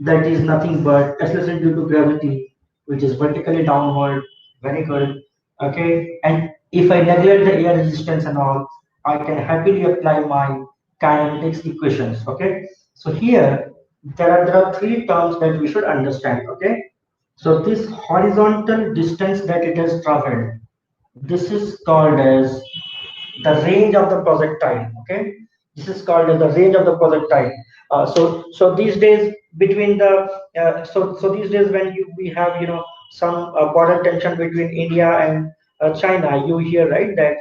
That is nothing but acceleration due to gravity, which is vertically downward. Very good. Okay. And if I neglect the air resistance and all, I can happily apply my kinematics equations. Okay. So here there are three terms that we should understand. Okay. So this horizontal distance that it has traveled, this is called as the range of the projectile. Okay, this is called as the range of the projectile. So these days between the so these days when we have some border tension between India and China, you hear, right, that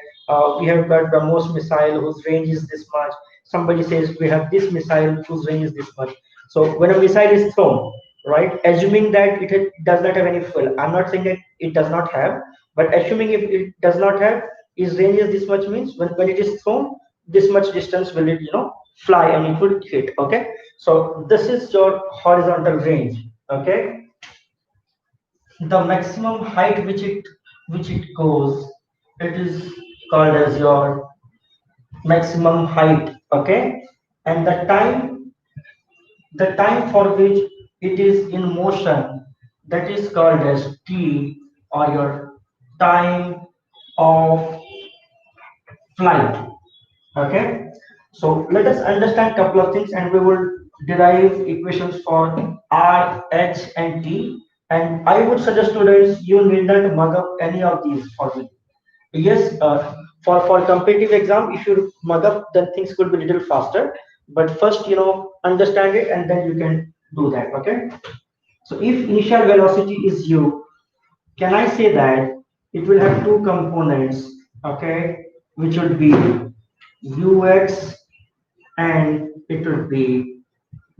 we have got the most missile whose range is this much. Somebody says we have this missile whose range is this much. So when a missile is thrown, right, assuming that does not have any fuel, I'm not saying that it does not have, but assuming if it does not have, is range is this much, means when it is thrown, this much distance will it fly and it will hit. Okay, so this is your horizontal range. Okay, the maximum height which it goes, it is called as your maximum height. Okay, and the time for which it is in motion, that is called as t, or your time of flight. Okay, so let us understand couple of things and we will derive equations for r, h and t. And I would suggest students, you need not mug up any of these for me. Yes, for competitive exam, if you mug up, then things could be a little faster, but first understand it and then you can do that. Okay, so if initial velocity is u, can I say that it will have two components? Okay, which would be ux and it would be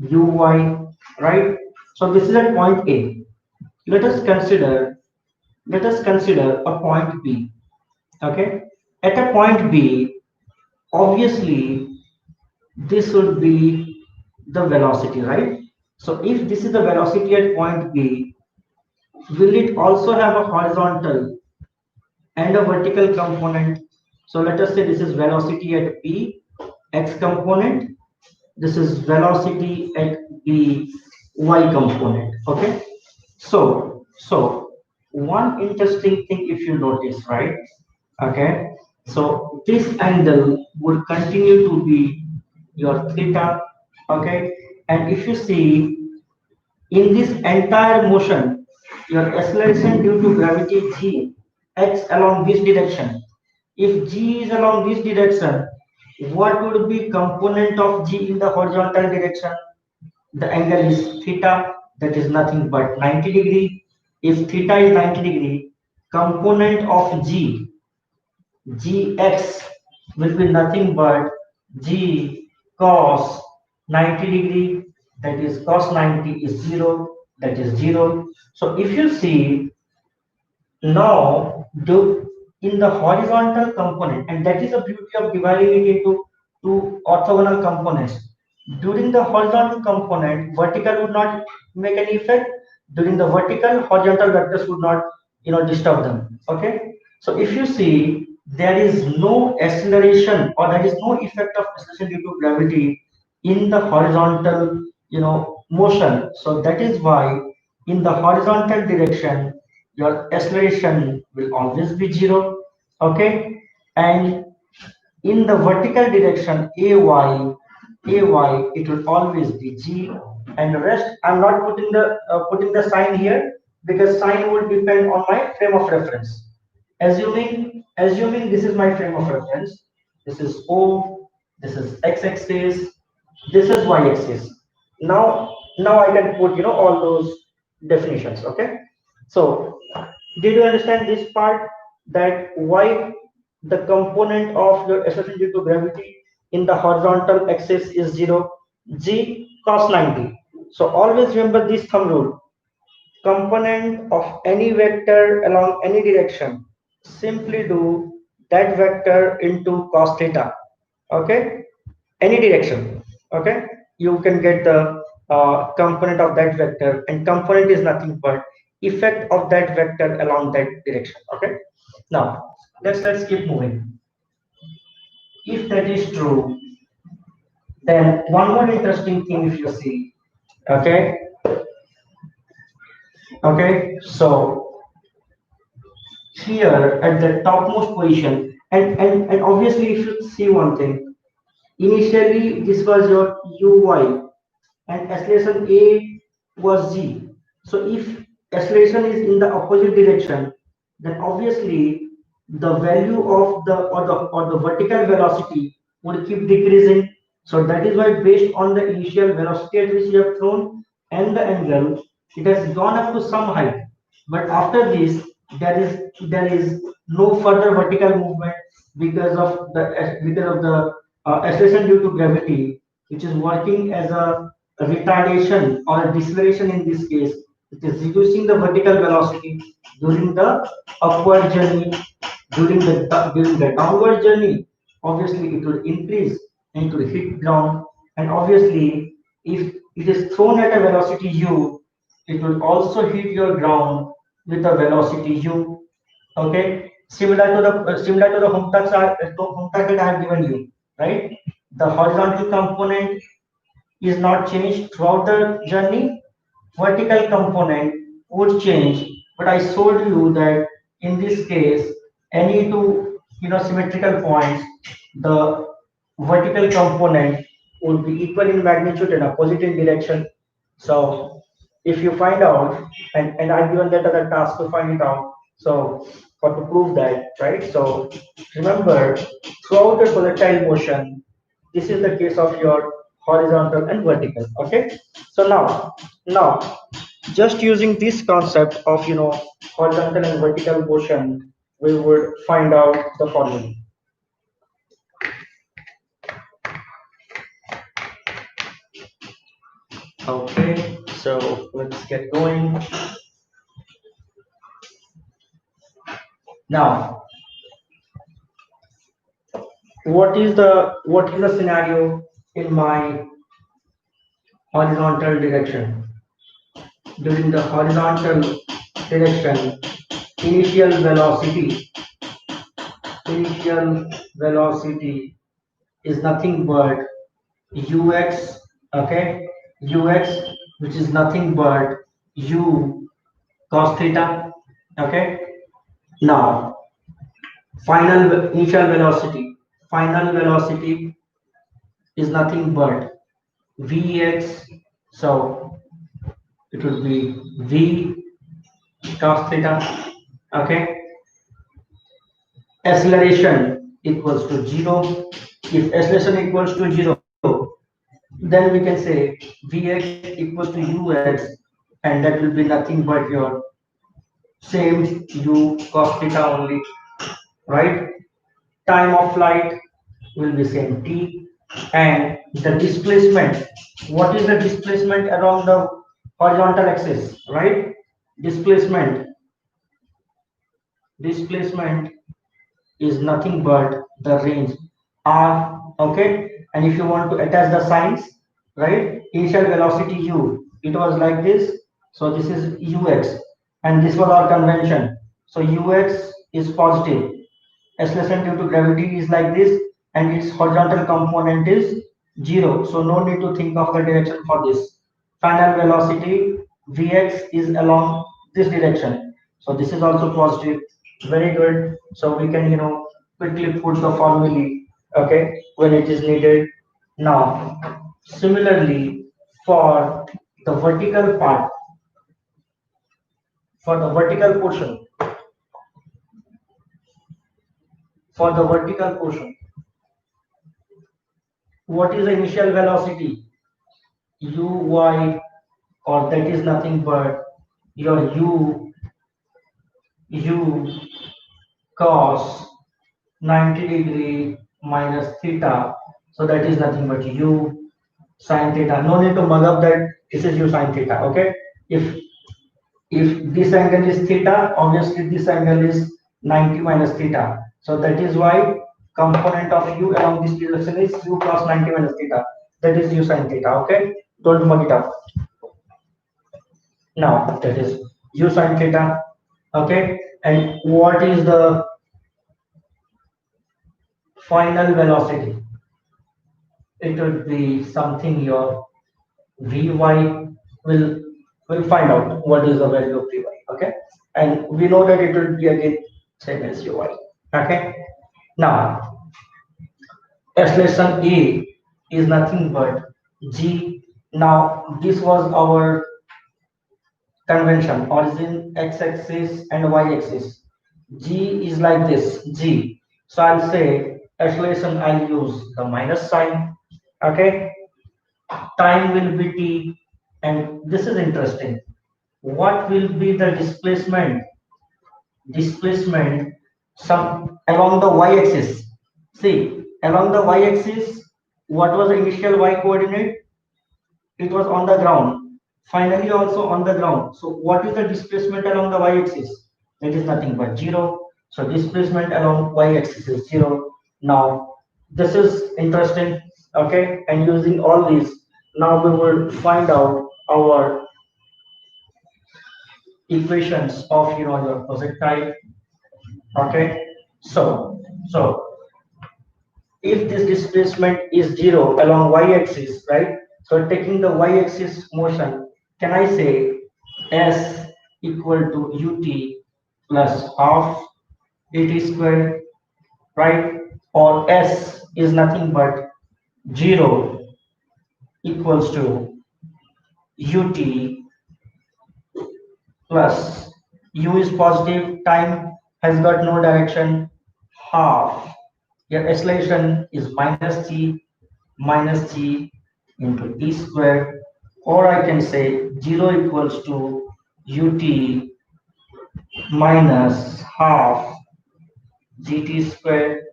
uy, right? So this is at point A. Let us consider a point B. Okay, at a point B, obviously this would be the velocity, right? So if this is the velocity at point B, will it also have a horizontal and a vertical component? So let us say this is velocity at B, x component. This is velocity at B, y component. Okay. So one interesting thing, if you notice, right? Okay. So this angle would continue to be your theta. Okay. And if you see, in this entire motion, your acceleration due to gravity g acts along this direction. If g is along this direction, what would be component of g in the horizontal direction? The angle is theta, that is nothing but 90 degree. If theta is 90 degree, component of g, gx, will be nothing but g cos 90 degree, that is cos 90 is 0, that is 0. So if you see, now do in the horizontal component, and that is the beauty of dividing it into two orthogonal components. During the horizontal component, vertical would not make any effect. During the vertical, horizontal vectors would not disturb them. Okay, so if you see, there is no acceleration or there is no effect of acceleration due to gravity in the horizontal motion. So that is why in the horizontal direction your acceleration will always be 0. Okay, and in the vertical direction ay it will always be g, and rest I'm not putting the sign here because sign will depend on my frame of reference. Assuming this is my frame of reference, this is o, this is x-axis, this is y-axis. Now I can put all those definitions. Okay, so did you understand this part, that why the component of your acceleration due to gravity in the horizontal axis is 0, g cos 90. So always remember this thumb rule. Component of any vector along any direction, simply do that vector into cos theta. Okay, any direction. Okay, you can get the component of that vector, and component is nothing but effect of that vector along that direction. Okay, now let's keep moving. If that is true, then one more interesting thing, if you see, okay, so here at the topmost position, and obviously you should see one thing. Initially, this was your uy, and acceleration a was g. So if acceleration is in the opposite direction, then obviously the value of the vertical velocity would keep decreasing. So that is why, based on the initial velocity at which you have thrown and the angle, it has gone up to some height. But after this, there is no further vertical movement because of the acceleration due to gravity, which is working as a retardation or a deceleration in this case. It is reducing the vertical velocity during the upward journey. During the downward journey, obviously it will increase and it will hit ground. And obviously, if it is thrown at a velocity u, it will also hit your ground with a velocity u. Okay, similar to the home task that I have given you, right? The horizontal component is not changed throughout the journey. Vertical component would change, but I showed you that in this case, any two symmetrical points, the vertical component would be equal in magnitude and opposite in direction. So if you find out, and I've given that other task to find it out. So for to prove that, right? So remember, throughout the projectile motion, this is the case of your horizontal and vertical. Okay. So now, just using this concept of horizontal and vertical motion, we would find out the formula. Okay, so let's get going. Now, what is the scenario in my horizontal direction? During the horizontal direction, initial velocity initial velocity is nothing but ux, okay, ux, which is nothing but u cos theta. Okay, now final velocity is nothing but vx, so it would be v cos theta. Okay, acceleration equals to 0. If acceleration equals to 0, then we can say vx equals to ux, and that will be nothing but your same u cos theta only, right? Time of flight will be same t, and the displacement. What is the displacement along the horizontal axis, right? Displacement is nothing but the range r. Okay, and if you want to attach the signs, right? Initial velocity u, it was like this, so this is ux, and this was our convention. So ux is positive, acceleration due to gravity is like this, and its horizontal component is 0, so no need to think of the direction for this. Final velocity vx is along this direction, so this is also positive. Very good. So we can quickly put the formula, okay, when it is needed. Now similarly, for the vertical part, for the vertical portion for the vertical portion, what is the initial velocity? Uy, or that is nothing but your u cos 90 degree minus theta. So that is nothing but u sine theta. No need to mug up that this is u sine theta. Okay. If this angle is theta, obviously this angle is 90 minus theta. So that is why component of u along this direction is u cos 90 minus theta. That is u sine theta. Okay. Don't mug it up. Now that is u sine theta. Okay. And what is the final velocity? It would be something your Vy will find out what is the value of Vy. Okay. And we know that it will be again same as Uy. Okay. Now acceleration A is nothing but G. Now this was our convention, origin x-axis and y-axis. G is like this, G. So I'll say acceleration, I'll use the minus sign. Okay. Time will be t, and this is interesting. What will be the displacement? Displacement some along the y-axis. See, along the y-axis, what was the initial y coordinate? It was on the ground. Finally, also on the ground. So, what is the displacement along the y-axis? It is nothing but zero. So, displacement along y-axis is zero. Now, this is interesting. Okay, and using all these, now we will find out our equations of your projectile. Okay, so if this displacement is zero along y-axis, right? So taking the y-axis motion, can I say s equal to ut plus half at squared, right? Or s is nothing but 0 equals to ut plus u is positive, time has got no direction, half. Your acceleration is minus g into t squared, or I can say 0 equals to ut minus half gt squared.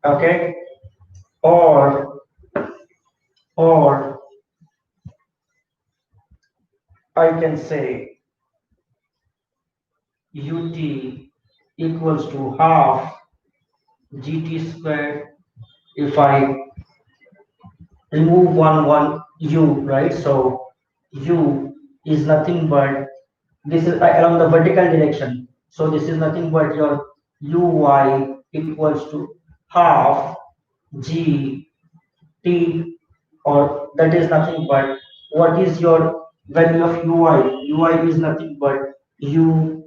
Okay, or or I can say ut equals to half gt squared if I remove one u, right? So u is nothing but this is along the vertical direction. So this is nothing but your uy equals to half g t, or that is nothing but what is your value of uy? Uy is nothing but u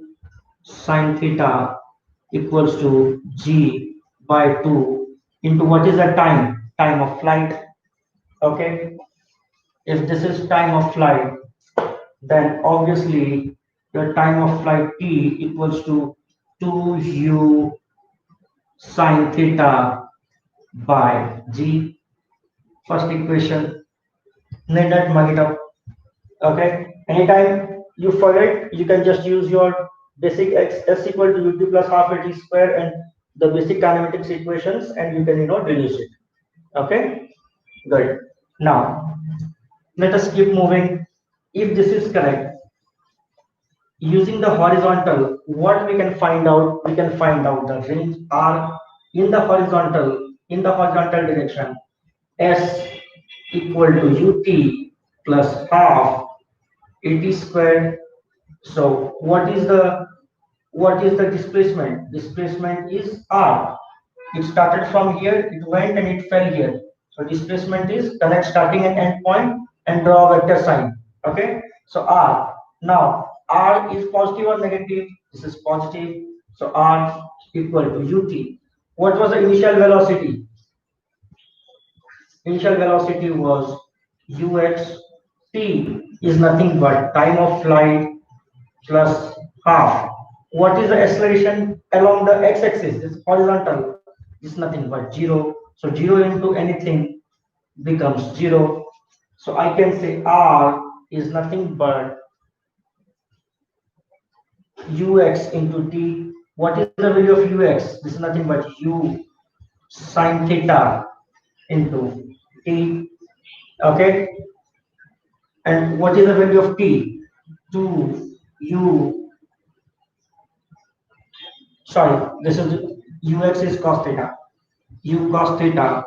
sine theta equals to g by 2 into what is the time of flight. Okay, if this is time of flight, then obviously your time of flight t equals to 2u sine theta by g. First equation, need not mug it up. Okay, anytime you forget, you can just use your basic s equal to ut plus half at square and the basic kinematics equations, and you can reduce it. Okay, good. Now let us keep moving. If this is correct, using the horizontal, what we can find out? We can find out the range r in the horizontal direction. S equal to ut plus half at squared. So what is the displacement? Displacement is r. It started from here, it went and it fell here. So displacement is connect starting and end point and draw a vector sign. Okay. So r. Now r is positive or negative? This is positive. So r equal to ut. What was the initial velocity? Initial velocity was ux. T is nothing but time of flight plus half. What is the acceleration along the x-axis? This horizontal is nothing but 0. So 0 into anything becomes 0. So I can say r is nothing but ux into t. What is the value of ux? This is nothing but u sine theta into t. Okay, and what is the value of t? 2 u, sorry, this is ux is cos theta, u cos theta,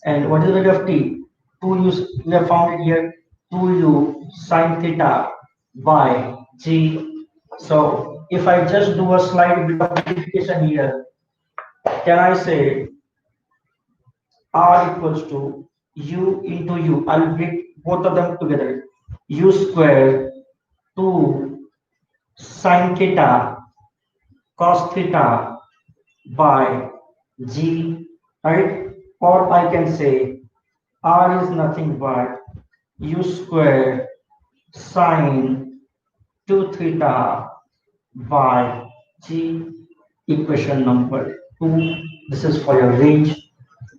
and what is the value of t? 2u, we have found it here, 2u sine theta by g. So if I just do a slight bit of multiplication here, can I say r equals to u into u? I'll bring both of them together. U square 2 sine theta cos theta by g, right? Or I can say r is nothing but u square sine 2 theta by g, equation number 2. This is for your range,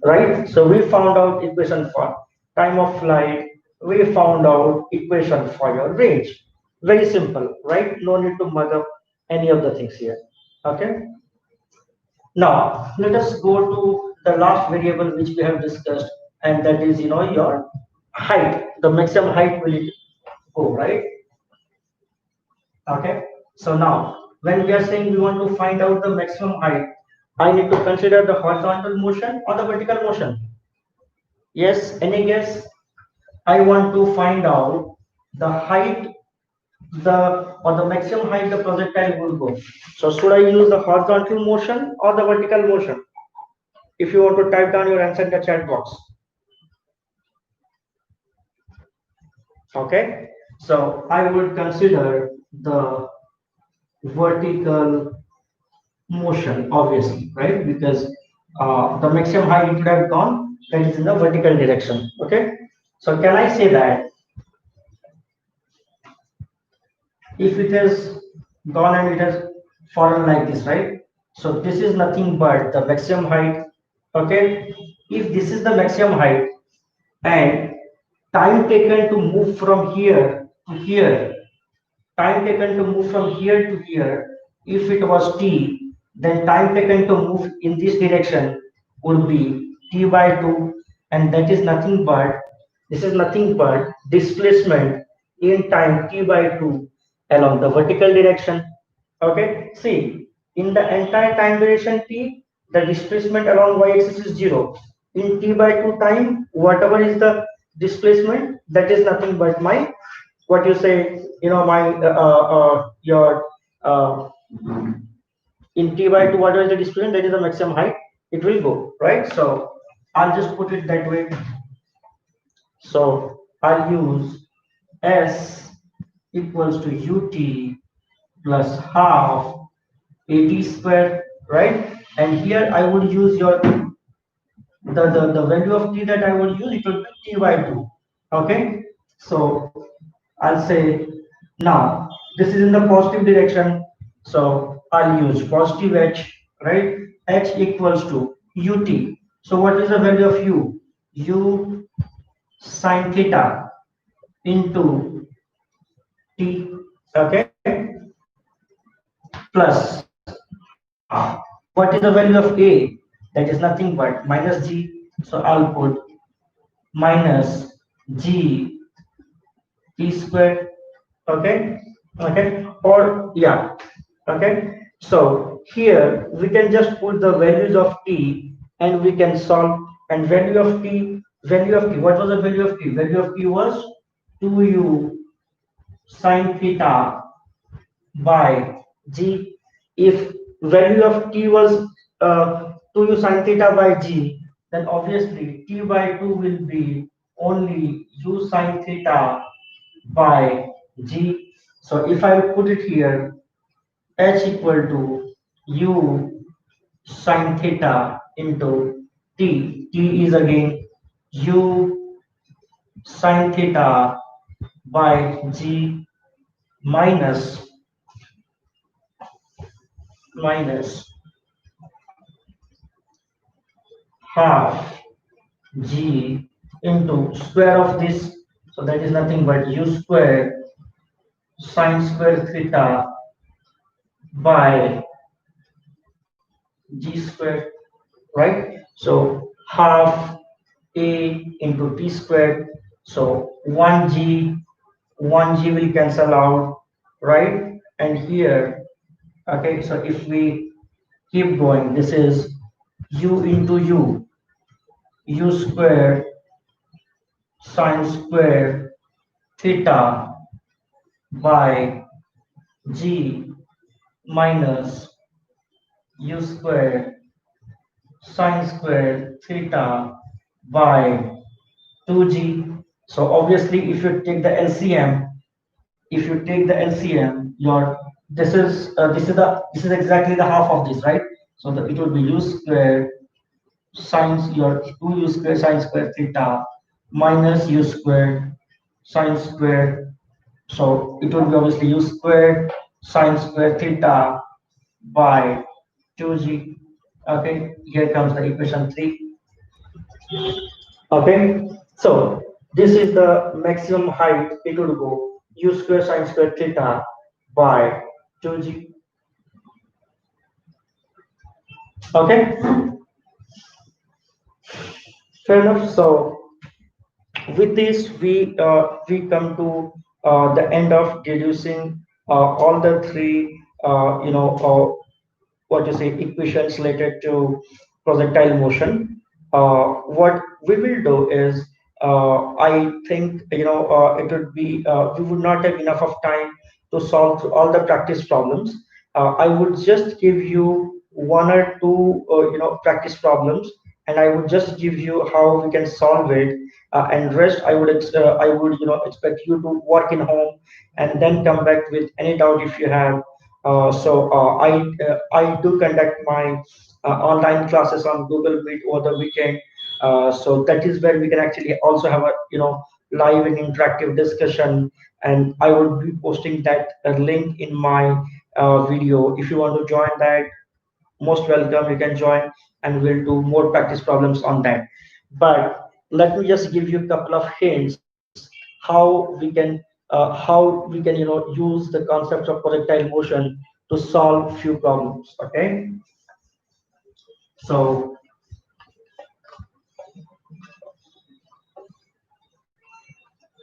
right? So we found out equation for time of flight. We found out equation for your range. Very simple, right? No need to mug up any of the things here. Okay. Now let us go to the last variable which we have discussed, and that is your height. The maximum height will it go, right? Okay. So now when we are saying we want to find out the maximum height, I need to consider the horizontal motion or the vertical motion. Yes, any guess? I want to find out the height, the maximum height the projectile will go. So should I use the horizontal motion or the vertical motion? If you want to type down your answer in the chat box. Okay, so I would consider the vertical motion, obviously, right? Because the maximum height it would have gone, that is in the vertical direction. Okay, so can I say that if it has gone and it has fallen like this, right? So this is nothing but the maximum height. Okay, if this is the maximum height and time taken to move from here to here, time taken to move from here to here, if it was t, then time taken to move in this direction would be t by 2, and that is nothing but, this is nothing but displacement in time t by 2 along the vertical direction. Okay, see, in the entire time duration t, the displacement along y-axis is 0. In t by 2 time, whatever is the displacement, that is nothing but my, what you say, my your uh, in t by 2, whatever is the displacement, that is the maximum height it will go, right? So I'll just put it that way. So I'll use s equals to ut plus half at square, right? And here I would use your the value of t that I would use, it will be t by 2. Okay, so I'll say now this is in the positive direction, so I'll use positive h, right? H equals to ut. So what is the value of u sine theta into t, okay, plus half. What is the value of a? That is nothing but minus g. So I'll put minus g t square. Okay, okay, or yeah, okay. So here we can just put the values of t and we can solve. And value of t, what was the value of t? Value of t was 2u sine theta by g. If value of t was 2u sine theta by g, then obviously t by 2 will be only u sine theta by g. So if I put it here, h equal to u sine theta into t. T is again u sine theta by g minus half g into square of this. So that is nothing but u square sine square theta by g square, right? So half a into t squared. So 1g will cancel out, right? And here, okay, so if we keep going, this is u into u square sine square theta by g minus u square sine square theta by 2g. So obviously, if you take the LCM, if you take the LCM, your this is exactly the half of this, right? So it will be u square sine your 2u square sine square theta minus u square sine square. So it will be obviously u square sine square theta by 2g. Okay, here comes the equation 3. Okay, so this is the maximum height it would go u square sine square theta by 2g. Okay, fair enough. So with this, we come to the end of deducing all the three what you say equations related to projectile motion. What we will do is, I think it would be we would not have enough of time to solve all the practice problems. I would just give you one or two practice problems, and I would just give you how we can solve it. And rest, I would expect you to work in home and then come back with any doubt if you have. I do conduct my online classes on Google Meet over the weekend. So that is where we can actually also have a live and interactive discussion. And I would be posting that link in my video. If you want to join that, most welcome. You can join, and we'll do more practice problems on that. But let me just give you a couple of hints how we can use the concepts of projectile motion to solve few problems. Okay, so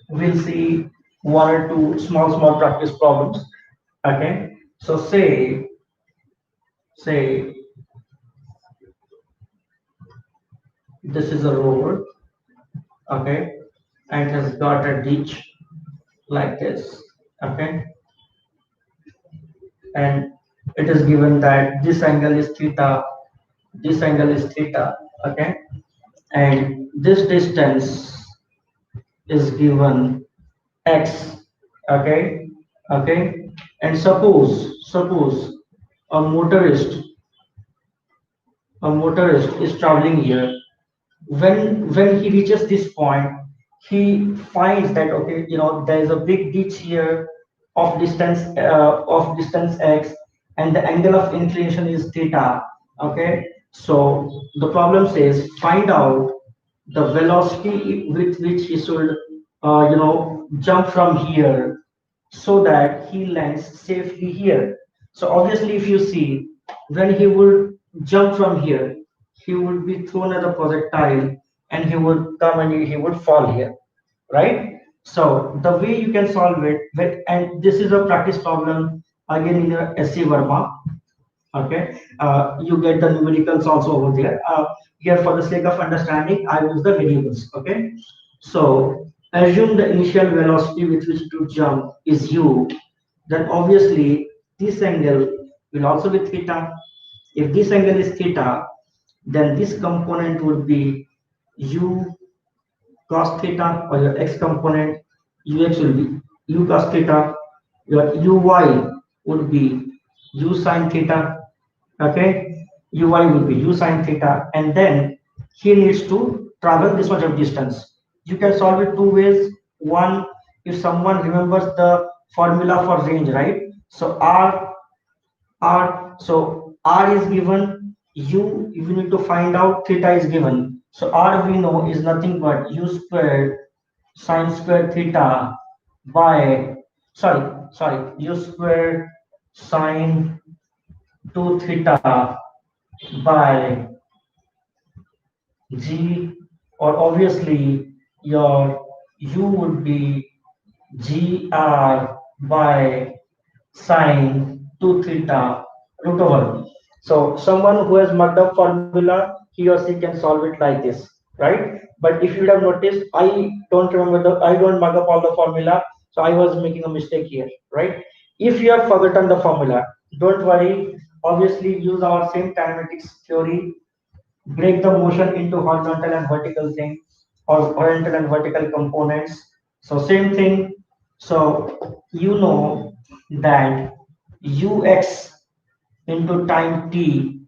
we'll see one or two small practice problems. Okay, so say this is a road. Okay, and it has got a ditch like this. Okay, and it is given that this angle is theta, this angle is theta. Okay, and this distance is given x. Okay, okay, and suppose a motorist is traveling here. When he reaches this point, he finds that, okay, there is a big ditch here of distance x, and the angle of inclination is theta. Okay, so the problem says find out the velocity with which he should jump from here so that he lands safely here. So obviously, if you see, when he would jump from here, he would be thrown as a projectile, and he would come and he would fall here, right? So the way you can solve it, and this is a practice problem again in your SC Verma. Okay, you get the numericals also over there. Here, for the sake of understanding, I use the variables. Okay, so assume the initial velocity with which to jump is u, then obviously this angle will also be theta. If this angle is theta, then this component would be u cos theta, or your x component ux will be u cos theta, your uy would be u sine theta. Okay, uy will be u sine theta, and then he needs to travel this much of distance. You can solve it two ways. One, if someone remembers the formula for range, right? So so r is given, you need to find out theta is given. So r we know is nothing but u squared sine square theta by, sorry, u squared sine 2 theta by G, or obviously your U would be GR by sine 2 theta root over. So someone who has mugged up formula, he or she can solve it like this, right? But if you would have noticed, I don't mug up all the formula, so I was making a mistake here, right? If you have forgotten the formula, don't worry. Obviously, use our same kinematics theory, break the motion into horizontal and vertical thing, or horizontal and vertical components. So same thing. So you know that ux into time t,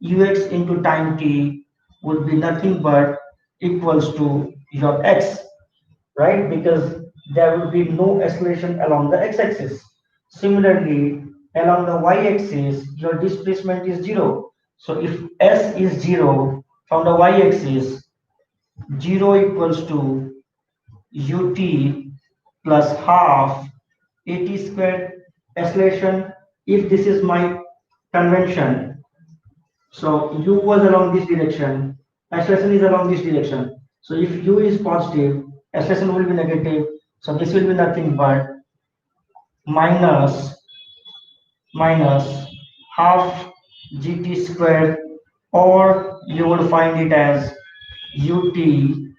ux into time t would be nothing but equals to your x, right? Because there will be no acceleration along the x-axis. Similarly, along the y-axis, your displacement is zero. So if s is zero from the y-axis, 0 equals to ut plus half at squared acceleration. If this is my convention, so u was along this direction, acceleration is along this direction. So if u is positive, acceleration will be negative. So this will be nothing but minus minus half gt squared, or you will find it as ut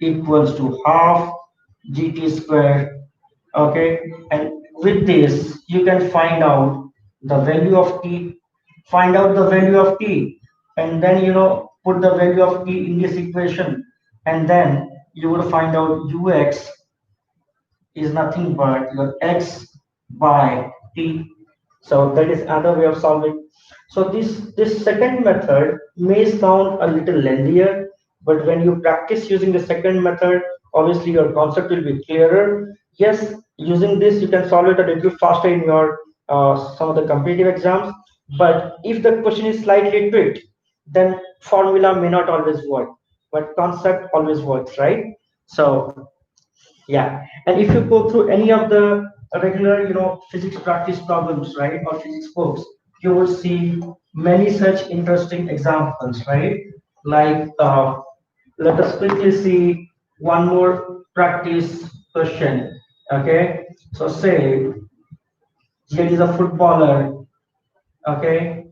equals to half gt squared. Okay, and with this you can find out the value of t, find out the value of t, and then put the value of t in this equation, and then you will find out ux is nothing but your x by t. So that is another way of solving. So this second method may sound a little lengthier, but when you practice using the second method, obviously your concept will be clearer. Yes, using this you can solve it a little faster in your some of the competitive exams. But if the question is slightly tweaked, then formula may not always work, but concept always works, right? So yeah, and if you go through any of the regular, physics practice problems, right, or physics books, you will see many such interesting examples, right? Like, let us quickly see one more practice question. Okay, so say here is a footballer, okay,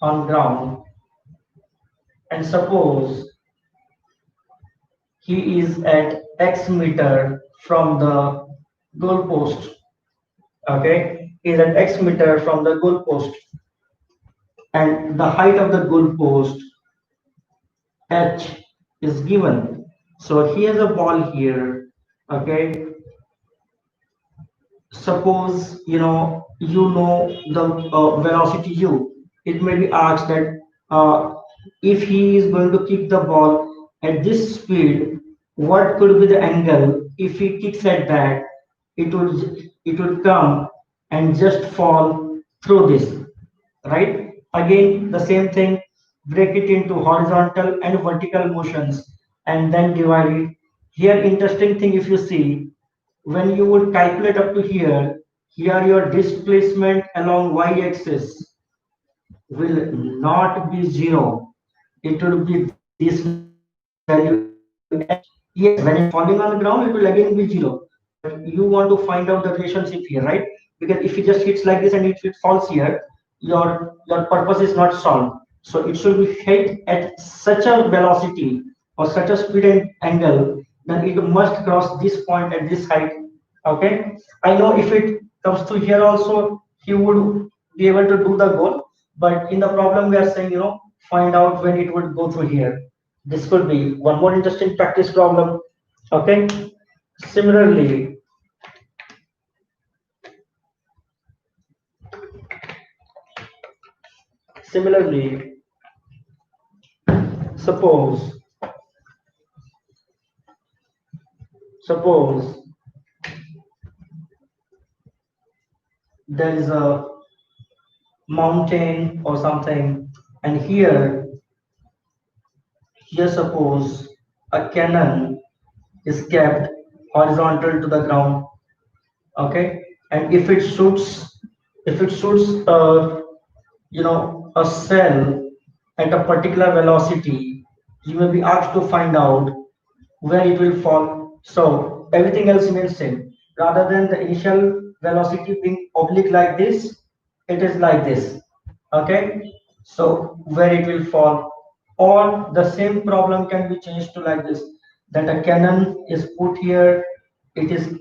on ground, and suppose he is at X meter from the goalpost. Okay, is at X meter from the goalpost, and the height of the goalpost h is given. So he has a ball here. Okay, suppose the velocity u. It may be asked that if he is going to kick the ball at this speed, what could be the angle if he kicks at that? It would come and just fall through this, right? Again, the same thing, break it into horizontal and vertical motions and then divide it. Here, interesting thing, if you see, when you would calculate up to here, here your displacement along y-axis will not be zero. It will be this value h. Yes, when it's falling on the ground, it will again be zero. But you want to find out the relationship here, right? Because if it just hits like this and it falls here, your purpose is not solved. So it should be hit at such a velocity or such a speed and angle, then it must cross this point at this height. Okay, I know if it comes to here also, he would be able to do the goal. But in the problem, we are saying, find out when it would go through here. This could be one more interesting practice problem. Okay. Similarly, similarly, suppose suppose there is a mountain or something, and here suppose a cannon is kept horizontal to the ground. Okay, and if it shoots a cell at a particular velocity, you may be asked to find out where it will fall. So everything else remains same. Rather than the initial velocity being oblique like this, it is like this. Okay. So where it will fall, or the same problem can be changed to like this: that a cannon is put here, it is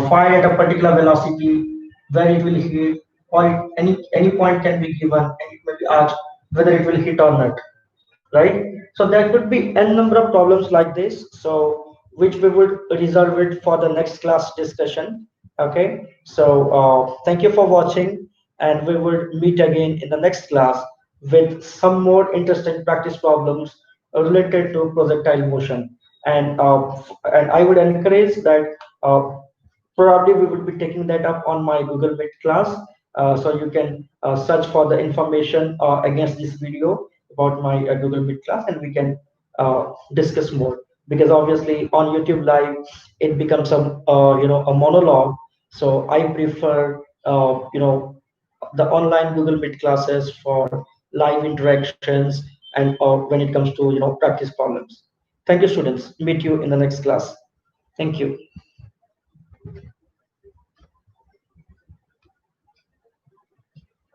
fired at a particular velocity, where it will hit, or any point can be given, and it may be asked whether it will hit or not, right? So there could be n number of problems like this, so which we would reserve it for the next class discussion. Okay, so thank you for watching, and we will meet again in the next class with some more interesting practice problems related to projectile motion. And I would encourage that uh, probably we would be taking that up on my Google Meet class. So you can search for the information against this video about my Google Meet class, and we can discuss more. Because obviously on YouTube Live, it becomes a monologue. So I prefer the online Google Meet classes for live interactions, and when it comes to practice problems. Thank you, students. Meet you in the next class. Thank you.